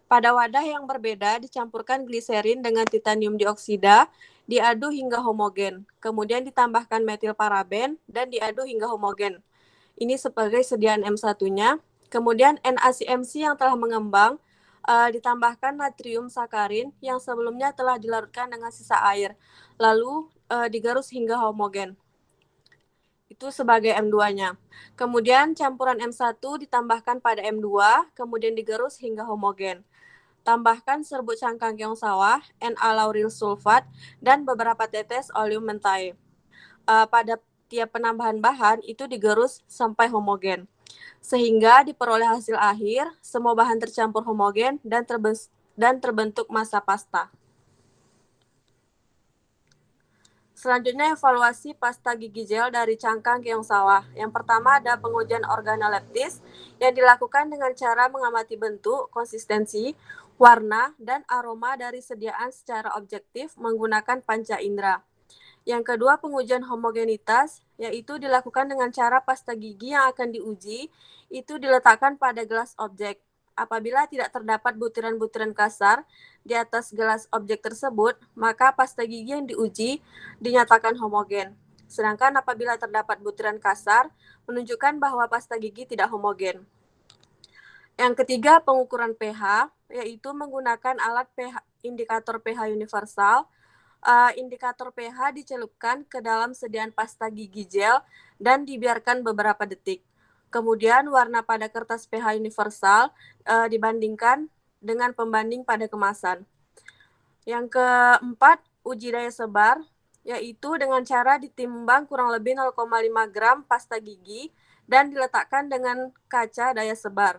Pada wadah yang berbeda dicampurkan gliserin dengan titanium dioksida, diaduk hingga homogen. Kemudian ditambahkan metil paraben dan diaduk hingga homogen. Ini sebagai sediaan M1-nya. Kemudian NaCMC yang telah mengembang ditambahkan natrium sakarin yang sebelumnya telah dilarutkan dengan sisa air. Lalu digerus hingga homogen. Itu sebagai M2-nya. Kemudian campuran M1 ditambahkan pada M2, kemudian digerus hingga homogen. Tambahkan serbuk cangkang keong sawah, Na-lauryl sulfat, dan beberapa tetes oleum mentai. Pada tiap penambahan bahan itu digerus sampai homogen. Sehingga diperoleh hasil akhir, semua bahan tercampur homogen dan terbentuk massa pasta. Selanjutnya evaluasi pasta gigi gel dari cangkang keong sawah. Yang pertama ada pengujian organoleptis yang dilakukan dengan cara mengamati bentuk, konsistensi, warna, dan aroma dari sediaan secara objektif menggunakan panca indera. Yang kedua pengujian homogenitas, yaitu dilakukan dengan cara pasta gigi yang akan diuji itu diletakkan pada gelas objek. Apabila tidak terdapat butiran-butiran kasar di atas gelas objek tersebut, maka pasta gigi yang diuji dinyatakan homogen. Sedangkan apabila terdapat butiran kasar, menunjukkan bahwa pasta gigi tidak homogen. Yang ketiga, pengukuran pH, yaitu menggunakan alat indikator pH universal. Indikator pH dicelupkan ke dalam sediaan pasta gigi gel dan dibiarkan beberapa detik. Kemudian warna pada kertas pH universal dibandingkan dengan pembanding pada kemasan. Yang keempat, uji daya sebar, yaitu dengan cara ditimbang kurang lebih 0,5 gram pasta gigi dan diletakkan dengan kaca daya sebar.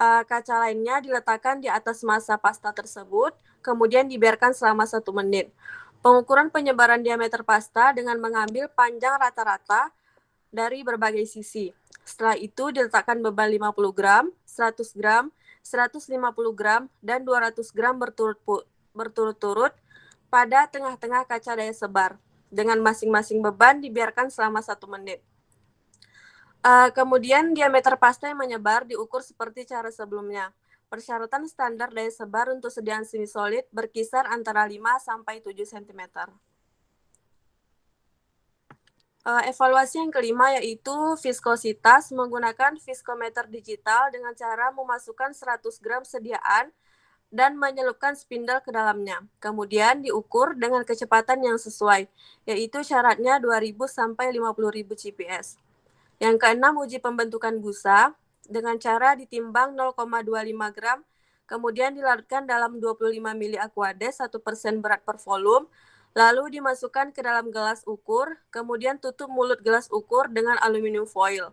Kaca lainnya diletakkan di atas massa pasta tersebut, kemudian dibiarkan selama 1 menit. Pengukuran penyebaran diameter pasta dengan mengambil panjang rata-rata dari berbagai sisi. Setelah itu diletakkan beban 50 gram, 100 gram, 150 gram, dan 200 gram berturut-turut pada tengah-tengah kaca daya sebar. Dengan masing-masing beban dibiarkan selama 1 menit. Kemudian diameter pasta yang menyebar diukur seperti cara sebelumnya. Persyaratan standar daya sebar untuk sediaan semi-solid berkisar antara 5 sampai 7 cm. Evaluasi yang kelima yaitu viskositas menggunakan viskometer digital dengan cara memasukkan 100 gram sediaan dan menyelupkan spindle ke dalamnya. Kemudian diukur dengan kecepatan yang sesuai, yaitu syaratnya 2000 sampai 50.000 CPS. Yang keenam, uji pembentukan busa dengan cara ditimbang 0,25 gram, kemudian dilarutkan dalam 25 ml Aquades 1% berat per volume, lalu dimasukkan ke dalam gelas ukur, kemudian tutup mulut gelas ukur dengan aluminium foil.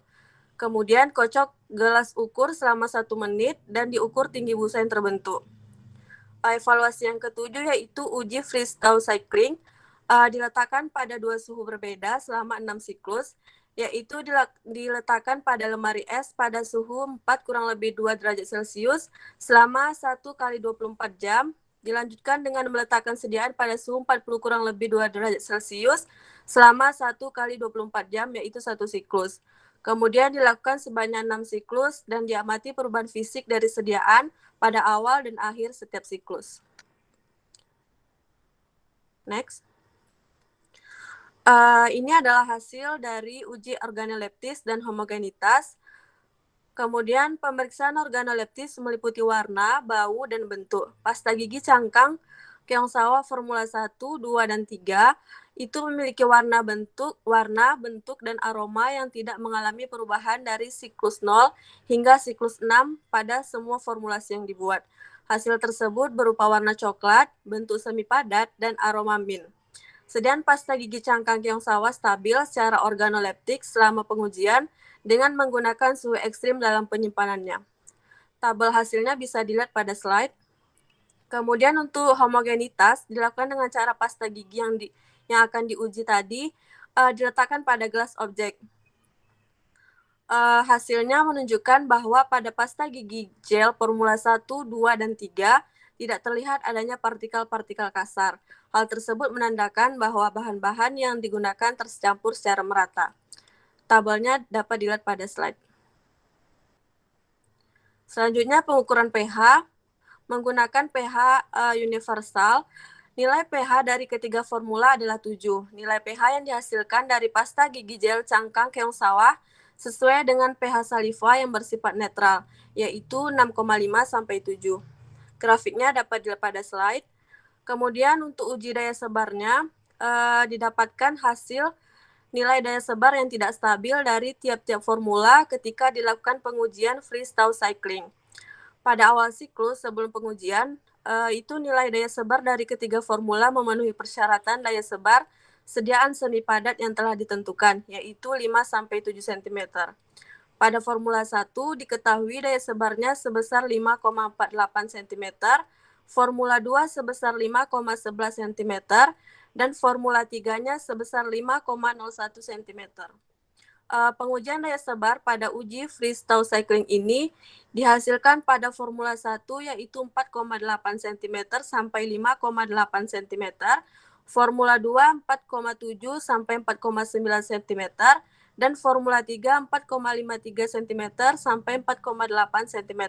Kemudian kocok gelas ukur selama 1 menit dan diukur tinggi busa yang terbentuk. Evaluasi yang ketujuh yaitu uji freestyle cycling, diletakkan pada 2 suhu berbeda selama 6 siklus, yaitu diletakkan pada lemari es pada suhu 4 kurang lebih 2 derajat Celcius selama 1 kali 24 jam, Dilanjutkan dengan meletakkan sediaan pada suhu 40 kurang lebih 2 derajat Celcius selama 1 kali 24 jam, yaitu 1 siklus. Kemudian dilakukan sebanyak 6 siklus dan diamati perubahan fisik dari sediaan pada awal dan akhir setiap siklus. Next. Ini adalah hasil dari uji organoleptis dan homogenitas. Kemudian pemeriksaan organoleptis meliputi warna, bau, dan bentuk. Pasta gigi cangkang keong sawah formula 1, 2, dan 3 itu memiliki warna, bentuk, dan aroma yang tidak mengalami perubahan dari siklus 0 hingga siklus 6 pada semua formulasi yang dibuat. Hasil tersebut berupa warna coklat, bentuk semi padat, dan aroma mint. Sedangkan pasta gigi cangkang keong sawah stabil secara organoleptik selama pengujian dengan menggunakan suhu ekstrim dalam penyimpanannya. Tabel hasilnya bisa dilihat pada slide. Kemudian untuk homogenitas dilakukan dengan cara pasta gigi yang akan diuji tadi diletakkan pada gelas objek. Hasilnya menunjukkan bahwa pada pasta gigi gel formula 1, 2, dan 3 tidak terlihat adanya partikel-partikel kasar. Hal tersebut menandakan bahwa bahan-bahan yang digunakan tercampur secara merata. Tabelnya dapat dilihat pada slide. Selanjutnya pengukuran pH menggunakan pH universal. Nilai pH dari ketiga formula adalah 7. Nilai pH yang dihasilkan dari pasta gigi gel cangkang keong sawah sesuai dengan pH saliva yang bersifat netral, yaitu 6,5 sampai 7. Grafiknya dapat dilihat pada slide. Kemudian untuk uji daya sebarnya didapatkan hasil nilai daya sebar yang tidak stabil dari tiap-tiap formula ketika dilakukan pengujian freestyle cycling. Pada awal siklus sebelum pengujian, itu nilai daya sebar dari ketiga formula memenuhi persyaratan daya sebar sediaan semi padat yang telah ditentukan, yaitu 5-7 cm. Pada formula 1 diketahui daya sebarnya sebesar 5,48 cm, formula 2 sebesar 5,11 cm, dan formula 3-nya sebesar 5,01 cm. Pengujian daya sebar pada uji freestyle cycling ini dihasilkan pada formula 1 yaitu 4,8 cm sampai 5,8 cm, formula 2 4,7 sampai 4,9 cm, dan formula 3 4,53 cm sampai 4,8 cm.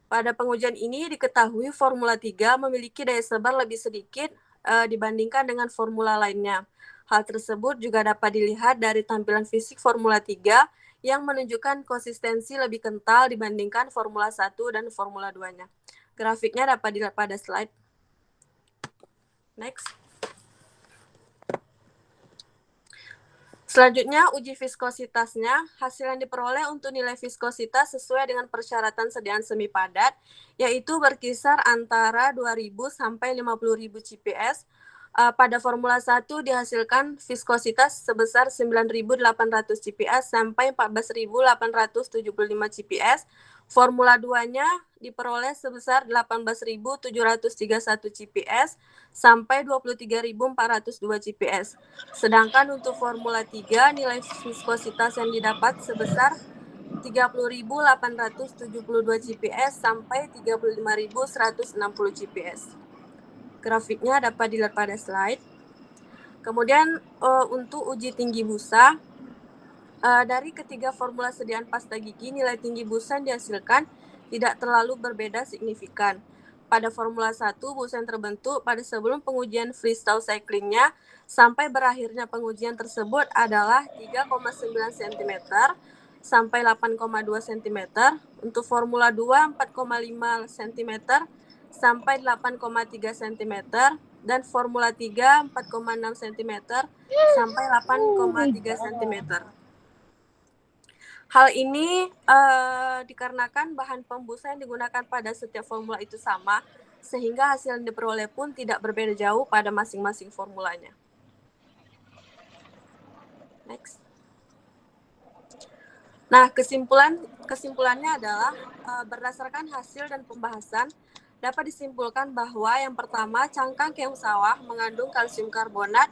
Pada pengujian ini diketahui formula 3 memiliki daya sebar lebih sedikit dibandingkan dengan formula lainnya. Hal tersebut juga dapat dilihat dari tampilan fisik formula 3 yang menunjukkan konsistensi lebih kental dibandingkan formula 1 dan formula 2-nya. Grafiknya dapat dilihat pada slide. Next. Selanjutnya, uji viskositasnya. Hasil yang diperoleh untuk nilai viskositas sesuai dengan persyaratan sediaan semi padat, yaitu berkisar antara 2.000 sampai 50.000 CPS. Pada formula 1 dihasilkan viskositas sebesar 9.800 CPS sampai 14.875 CPS. Formula 2-nya diperoleh sebesar 18.731 CPS sampai 23.402 CPS. Sedangkan untuk formula 3 nilai viskositas yang didapat sebesar 30.872 CPS sampai 35.160 CPS. Grafiknya dapat dilihat pada slide. Kemudian untuk uji tinggi busa, dari ketiga formula sediaan pasta gigi, nilai tinggi busa yang dihasilkan tidak terlalu berbeda signifikan. Pada formula 1, busa yang terbentuk pada sebelum pengujian freestyle cycling-nya sampai berakhirnya pengujian tersebut adalah 3,9 cm sampai 8,2 cm. Untuk formula 2, 4,5 cm sampai 8,3 cm, dan formula 3 4,6 cm sampai 8,3 cm. Hal ini dikarenakan bahan pembusa yang digunakan pada setiap formula itu sama, sehingga hasil yang diperoleh pun tidak berbeda jauh pada masing-masing formulanya. Next. Nah, kesimpulannya adalah berdasarkan hasil dan pembahasan, dapat disimpulkan bahwa yang pertama, cangkang keong sawah mengandung kalsium karbonat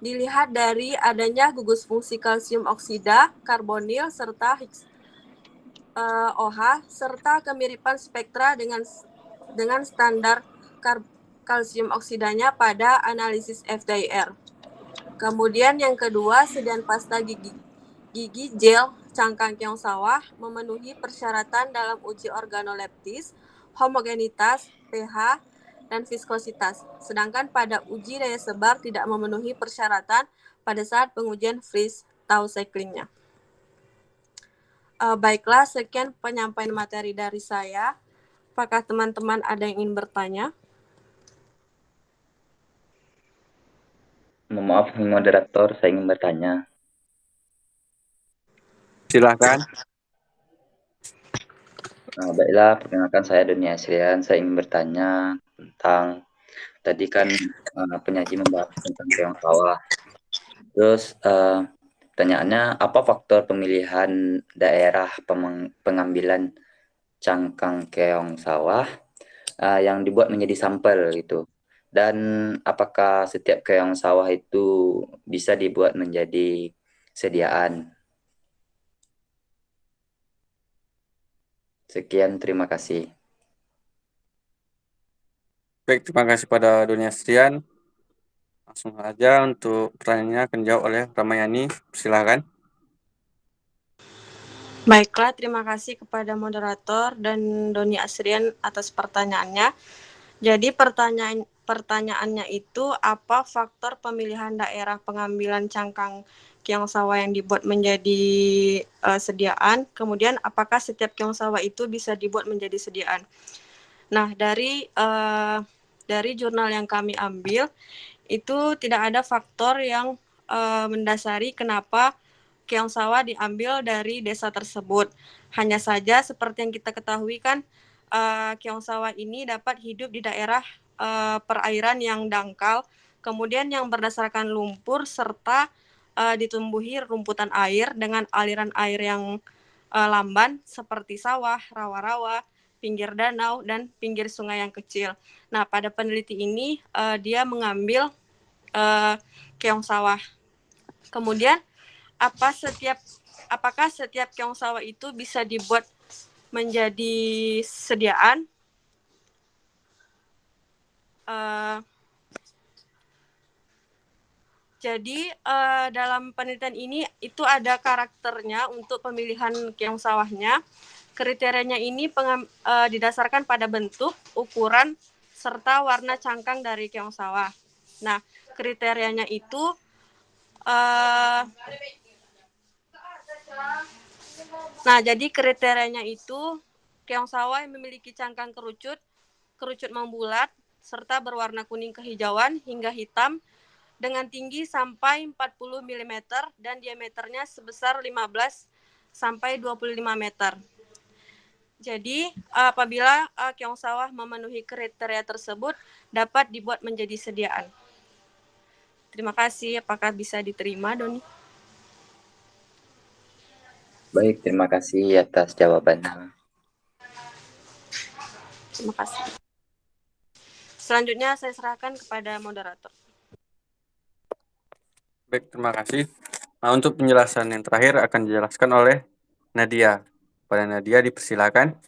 dilihat dari adanya gugus fungsi kalsium oksida, karbonil, serta OH, serta kemiripan spektra dengan standar kalsium oksidanya pada analisis FDIR. Kemudian yang kedua, sediaan pasta gigi gel cangkang keong sawah memenuhi persyaratan dalam uji organoleptis, homogenitas, pH, dan viskositas. Sedangkan pada uji daya sebar tidak memenuhi persyaratan pada saat pengujian freeze-thaw cycling-nya. Baiklah, sekian penyampaian materi dari saya. Apakah teman-teman ada yang ingin bertanya? Mohon maaf, moderator, saya ingin bertanya. Silakan. Baiklah, perkenalkan saya Doni Asrian. Saya ingin bertanya tentang tadi kan penyaji membahas tentang keong sawah. Terus pertanyaannya, apa faktor pemilihan daerah pengambilan cangkang keong sawah yang dibuat menjadi sampel gitu? Dan apakah setiap keong sawah itu bisa dibuat menjadi sediaan? Sekian, terima kasih. Baik, terima kasih pada Doni Astrian. Langsung saja untuk pertanyaannya akan dijawab oleh Ramayani. Silakan. Baiklah, terima kasih kepada moderator dan Doni Asrian atas pertanyaannya. Jadi pertanyaannya itu, apa faktor pemilihan daerah pengambilan cangkang keong sawah yang dibuat menjadi sediaan, kemudian apakah setiap keong sawah itu bisa dibuat menjadi sediaan. Nah, dari jurnal yang kami ambil, itu tidak ada faktor yang mendasari kenapa keong sawah diambil dari desa tersebut. Hanya saja seperti yang kita ketahui kan, keong sawah ini dapat hidup di daerah perairan yang dangkal, kemudian yang berdasarkan lumpur serta ditumbuhi rumputan air dengan aliran air yang lamban seperti sawah, rawa-rawa, pinggir danau, dan pinggir sungai yang kecil. Nah, pada peneliti ini dia mengambil keong sawah. Kemudian apakah setiap keong sawah itu bisa dibuat menjadi sediaan? Jadi dalam penelitian ini itu ada karakternya untuk pemilihan keong sawahnya. Kriterianya ini didasarkan pada bentuk, ukuran, serta warna cangkang dari keong sawah. Nah, kriterianya itu keong sawah yang memiliki cangkang kerucut membulat, serta berwarna kuning kehijauan hingga hitam, dengan tinggi sampai 40 mm dan diameternya sebesar 15 sampai 25 meter. Jadi, apabila keong sawah memenuhi kriteria tersebut, dapat dibuat menjadi sediaan. Terima kasih. Apakah bisa diterima, Doni? Baik, terima kasih atas jawabannya. Terima kasih. Selanjutnya saya serahkan kepada moderator. Baik, terima kasih. Nah, untuk penjelasan yang terakhir akan dijelaskan oleh Nadia. Pada Nadia dipersilakan.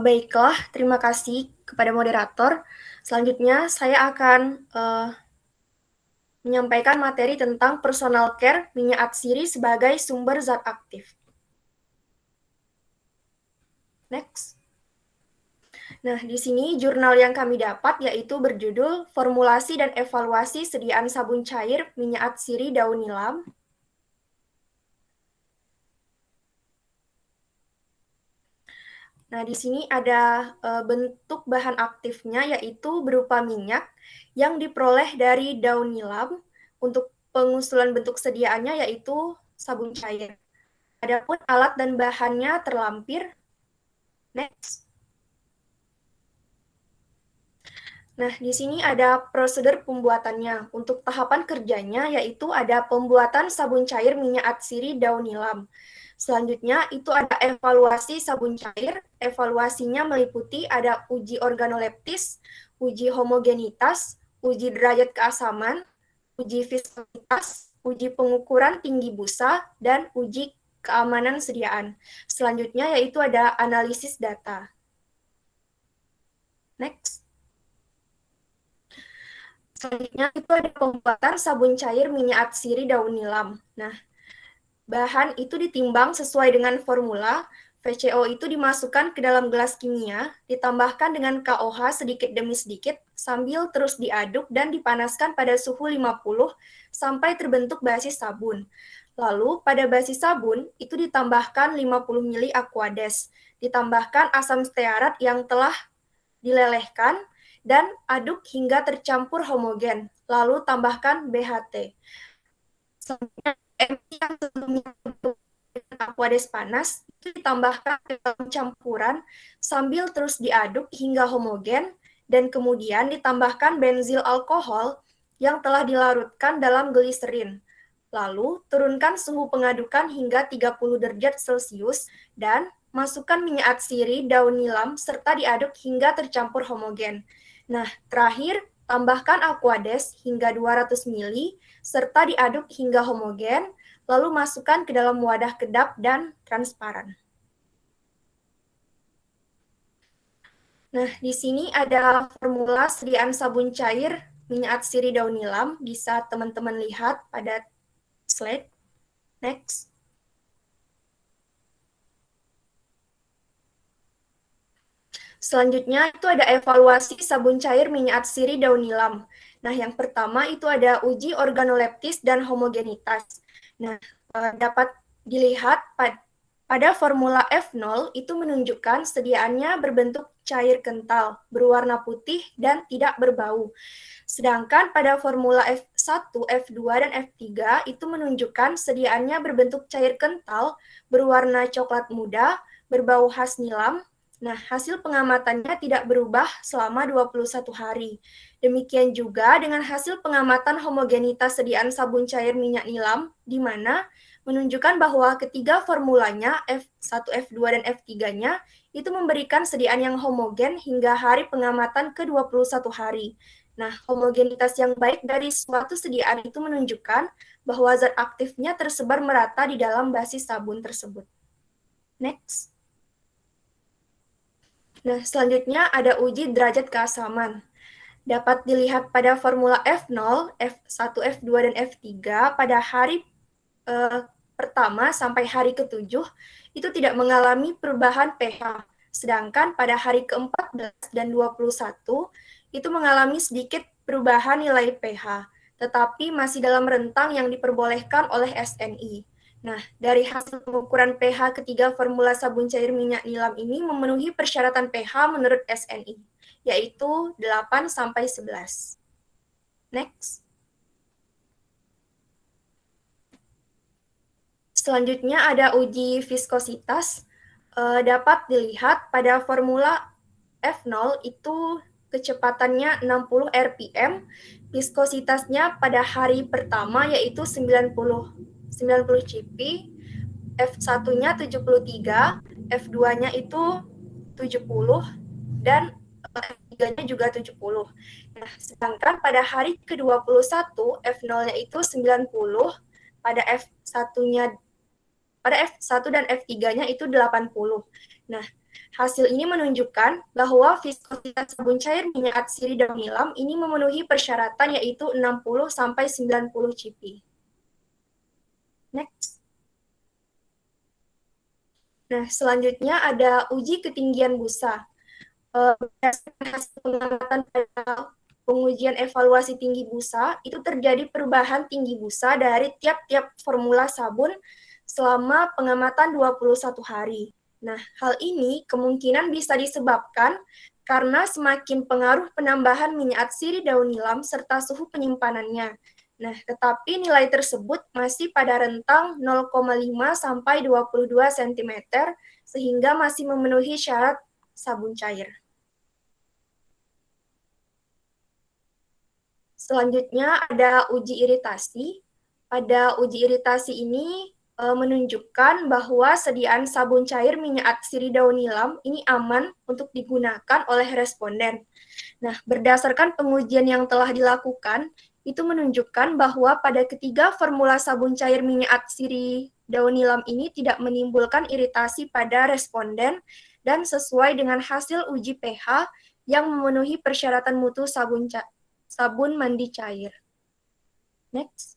Baiklah, terima kasih kepada moderator. Selanjutnya saya akan menyampaikan materi tentang personal care minyak atsiri sebagai sumber zat aktif. Next. Nah, di sini jurnal yang kami dapat yaitu berjudul Formulasi dan Evaluasi Sediaan Sabun Cair Minyak Atsiri Daun Nilam. Nah, di sini ada bentuk bahan aktifnya yaitu berupa minyak yang diperoleh dari daun nilam. Untuk pengusulan bentuk sediaannya yaitu sabun cair. Adapun alat dan bahannya terlampir. Next. Nah, di sini ada prosedur pembuatannya. Untuk tahapan kerjanya yaitu ada pembuatan sabun cair minyak atsiri daun nilam. Selanjutnya itu ada evaluasi sabun cair. Evaluasinya meliputi ada uji organoleptis, uji homogenitas, uji derajat keasaman, uji viskositas, uji pengukuran tinggi busa, dan uji keamanan sediaan. Selanjutnya yaitu ada analisis data. Next. Selanjutnya itu ada pembuatan sabun cair minyak atsiri daun nilam. Nah, bahan itu ditimbang sesuai dengan formula. VCO itu dimasukkan ke dalam gelas kimia, ditambahkan dengan KOH sedikit demi sedikit, sambil terus diaduk dan dipanaskan pada suhu 50 sampai terbentuk basi sabun. Lalu, pada basi sabun itu ditambahkan 50 ml Aquades, ditambahkan asam stearat yang telah dilelehkan, dan aduk hingga tercampur homogen, lalu tambahkan BHT. Selanjutnya, yang sebelumnya untuk Aquades panas, itu ditambahkan ke dalam campuran sambil terus diaduk hingga homogen, dan kemudian ditambahkan benzil alkohol yang telah dilarutkan dalam gliserin. Lalu, turunkan suhu pengadukan hingga 30 derajat Celcius, dan masukkan minyak atsiri daun nilam serta diaduk hingga tercampur homogen. Nah, terakhir, tambahkan Aquades hingga 200 ml, serta diaduk hingga homogen, lalu masukkan ke dalam wadah kedap dan transparan. Nah, di sini ada formula sediaan sabun cair minyak atsiri daun nilam, bisa teman-teman lihat pada slide. Next. Selanjutnya itu ada evaluasi sabun cair minyak atsiri daun nilam. Nah, yang pertama itu ada uji organoleptis dan homogenitas. Nah, dapat dilihat pada formula F0 itu menunjukkan sediaannya berbentuk cair kental, berwarna putih, dan tidak berbau. Sedangkan pada formula F1, F2, dan F3 itu menunjukkan sediaannya berbentuk cair kental, berwarna coklat muda, berbau khas nilam. Nah, hasil pengamatannya tidak berubah selama 21 hari. Demikian juga dengan hasil pengamatan homogenitas sediaan sabun cair minyak nilam, di mana menunjukkan bahwa ketiga formulanya, F1, F2, dan F3-nya, itu memberikan sediaan yang homogen hingga hari pengamatan ke-21 hari. Nah, homogenitas yang baik dari suatu sediaan itu menunjukkan bahwa zat aktifnya tersebar merata di dalam basis sabun tersebut. Next. Nah, selanjutnya ada uji derajat keasaman. Dapat dilihat pada formula F0, F1, F2, dan F3 pada hari pertama sampai hari ke-7 itu tidak mengalami perubahan pH. Sedangkan pada hari ke-14 dan 21 itu mengalami sedikit perubahan nilai pH, tetapi masih dalam rentang yang diperbolehkan oleh SNI. Nah, dari hasil pengukuran pH ketiga formula sabun cair minyak nilam ini memenuhi persyaratan pH menurut SNI, yaitu 8-11. Next. Selanjutnya ada uji viskositas. Dapat dilihat pada formula F0 itu kecepatannya 60 rpm, viskositasnya pada hari pertama yaitu 90 cp, F1-nya 73, F2-nya itu 70, dan F3-nya juga 70. Nah, sedangkan pada hari ke-21, F0-nya itu 90, pada F1 dan F3-nya itu 80. Nah, hasil ini menunjukkan bahwa viskositas sabun cair minyak atsiri daun nilam ini memenuhi persyaratan yaitu 60-90 cp. Next. Nah, selanjutnya ada uji ketinggian busa. Berdasarkan hasil pengamatan pada pengujian evaluasi tinggi busa, itu terjadi perubahan tinggi busa dari tiap-tiap formula sabun selama pengamatan 21 hari. Nah, hal ini kemungkinan bisa disebabkan karena semakin pengaruh penambahan minyak atsiri daun nilam serta suhu penyimpanannya. Nah, tetapi nilai tersebut masih pada rentang 0,5 sampai 22 cm, sehingga masih memenuhi syarat sabun cair. Selanjutnya ada uji iritasi. Pada uji iritasi ini menunjukkan bahwa sediaan sabun cair minyak atsiri daun nilam ini aman untuk digunakan oleh responden. Nah, berdasarkan pengujian yang telah dilakukan, itu menunjukkan bahwa pada ketiga formula sabun cair minyak atsiri daun nilam ini tidak menimbulkan iritasi pada responden dan sesuai dengan hasil uji pH yang memenuhi persyaratan mutu sabun mandi cair. Next.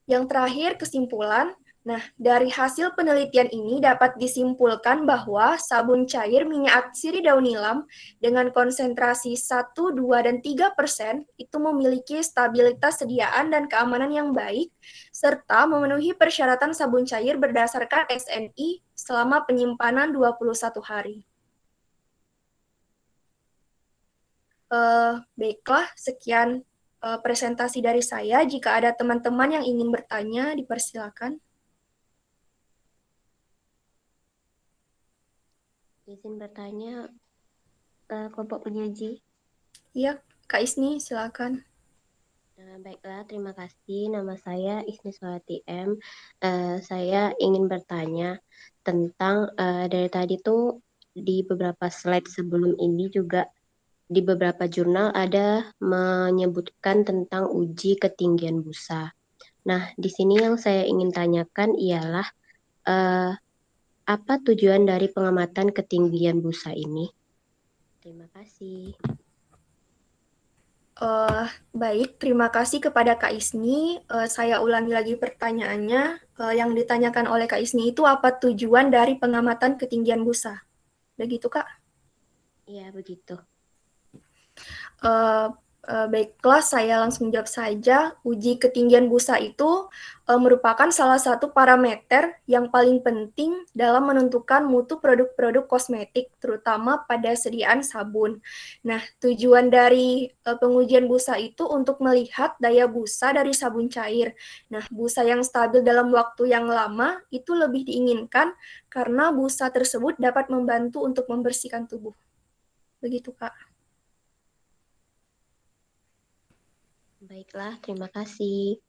Yang terakhir, kesimpulan. Nah, dari hasil penelitian ini dapat disimpulkan bahwa sabun cair minyak atsiri daun nilam dengan konsentrasi 1, 2, dan 3% itu memiliki stabilitas sediaan dan keamanan yang baik, serta memenuhi persyaratan sabun cair berdasarkan SNI selama penyimpanan 21 hari. Baiklah, sekian presentasi dari saya. Jika ada teman-teman yang ingin bertanya, dipersilakan. Izin bertanya, kelompok penyaji. Iya, Kak Isni, silakan. Baiklah, terima kasih. Nama saya Isni Solati M. Saya ingin bertanya tentang dari tadi tuh di beberapa slide sebelum ini juga di beberapa jurnal ada menyebutkan tentang uji ketinggian busa. Nah, di sini yang saya ingin tanyakan ialah apa tujuan dari pengamatan ketinggian busa ini? Terima kasih. Baik, terima kasih kepada Kak Isni. Saya ulangi lagi pertanyaannya. Yang ditanyakan oleh Kak Isni itu apa tujuan dari pengamatan ketinggian busa? Begitu, Kak? Iya, begitu. Baiklah, saya langsung jawab saja. Uji ketinggian busa itu merupakan salah satu parameter yang paling penting dalam menentukan mutu produk-produk kosmetik, terutama pada sediaan sabun. Nah, tujuan dari pengujian busa itu untuk melihat daya busa dari sabun cair. Nah, busa yang stabil dalam waktu yang lama itu lebih diinginkan karena busa tersebut dapat membantu untuk membersihkan tubuh. Begitu, Kak. Baiklah, terima kasih.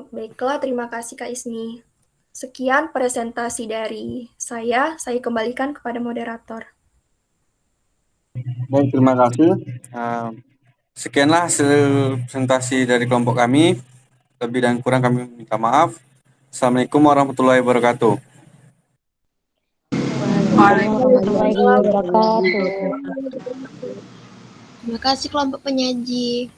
Baiklah, terima kasih Kak Isni. Sekian presentasi dari saya kembalikan kepada moderator. Baik, terima kasih. Sekianlah hasil presentasi dari kelompok kami. Lebih dan kurang kami minta maaf. Assalamualaikum warahmatullahi wabarakatuh. Waalaikumsalam warahmatullahi wabarakatuh. Terima kasih kelompok penyaji.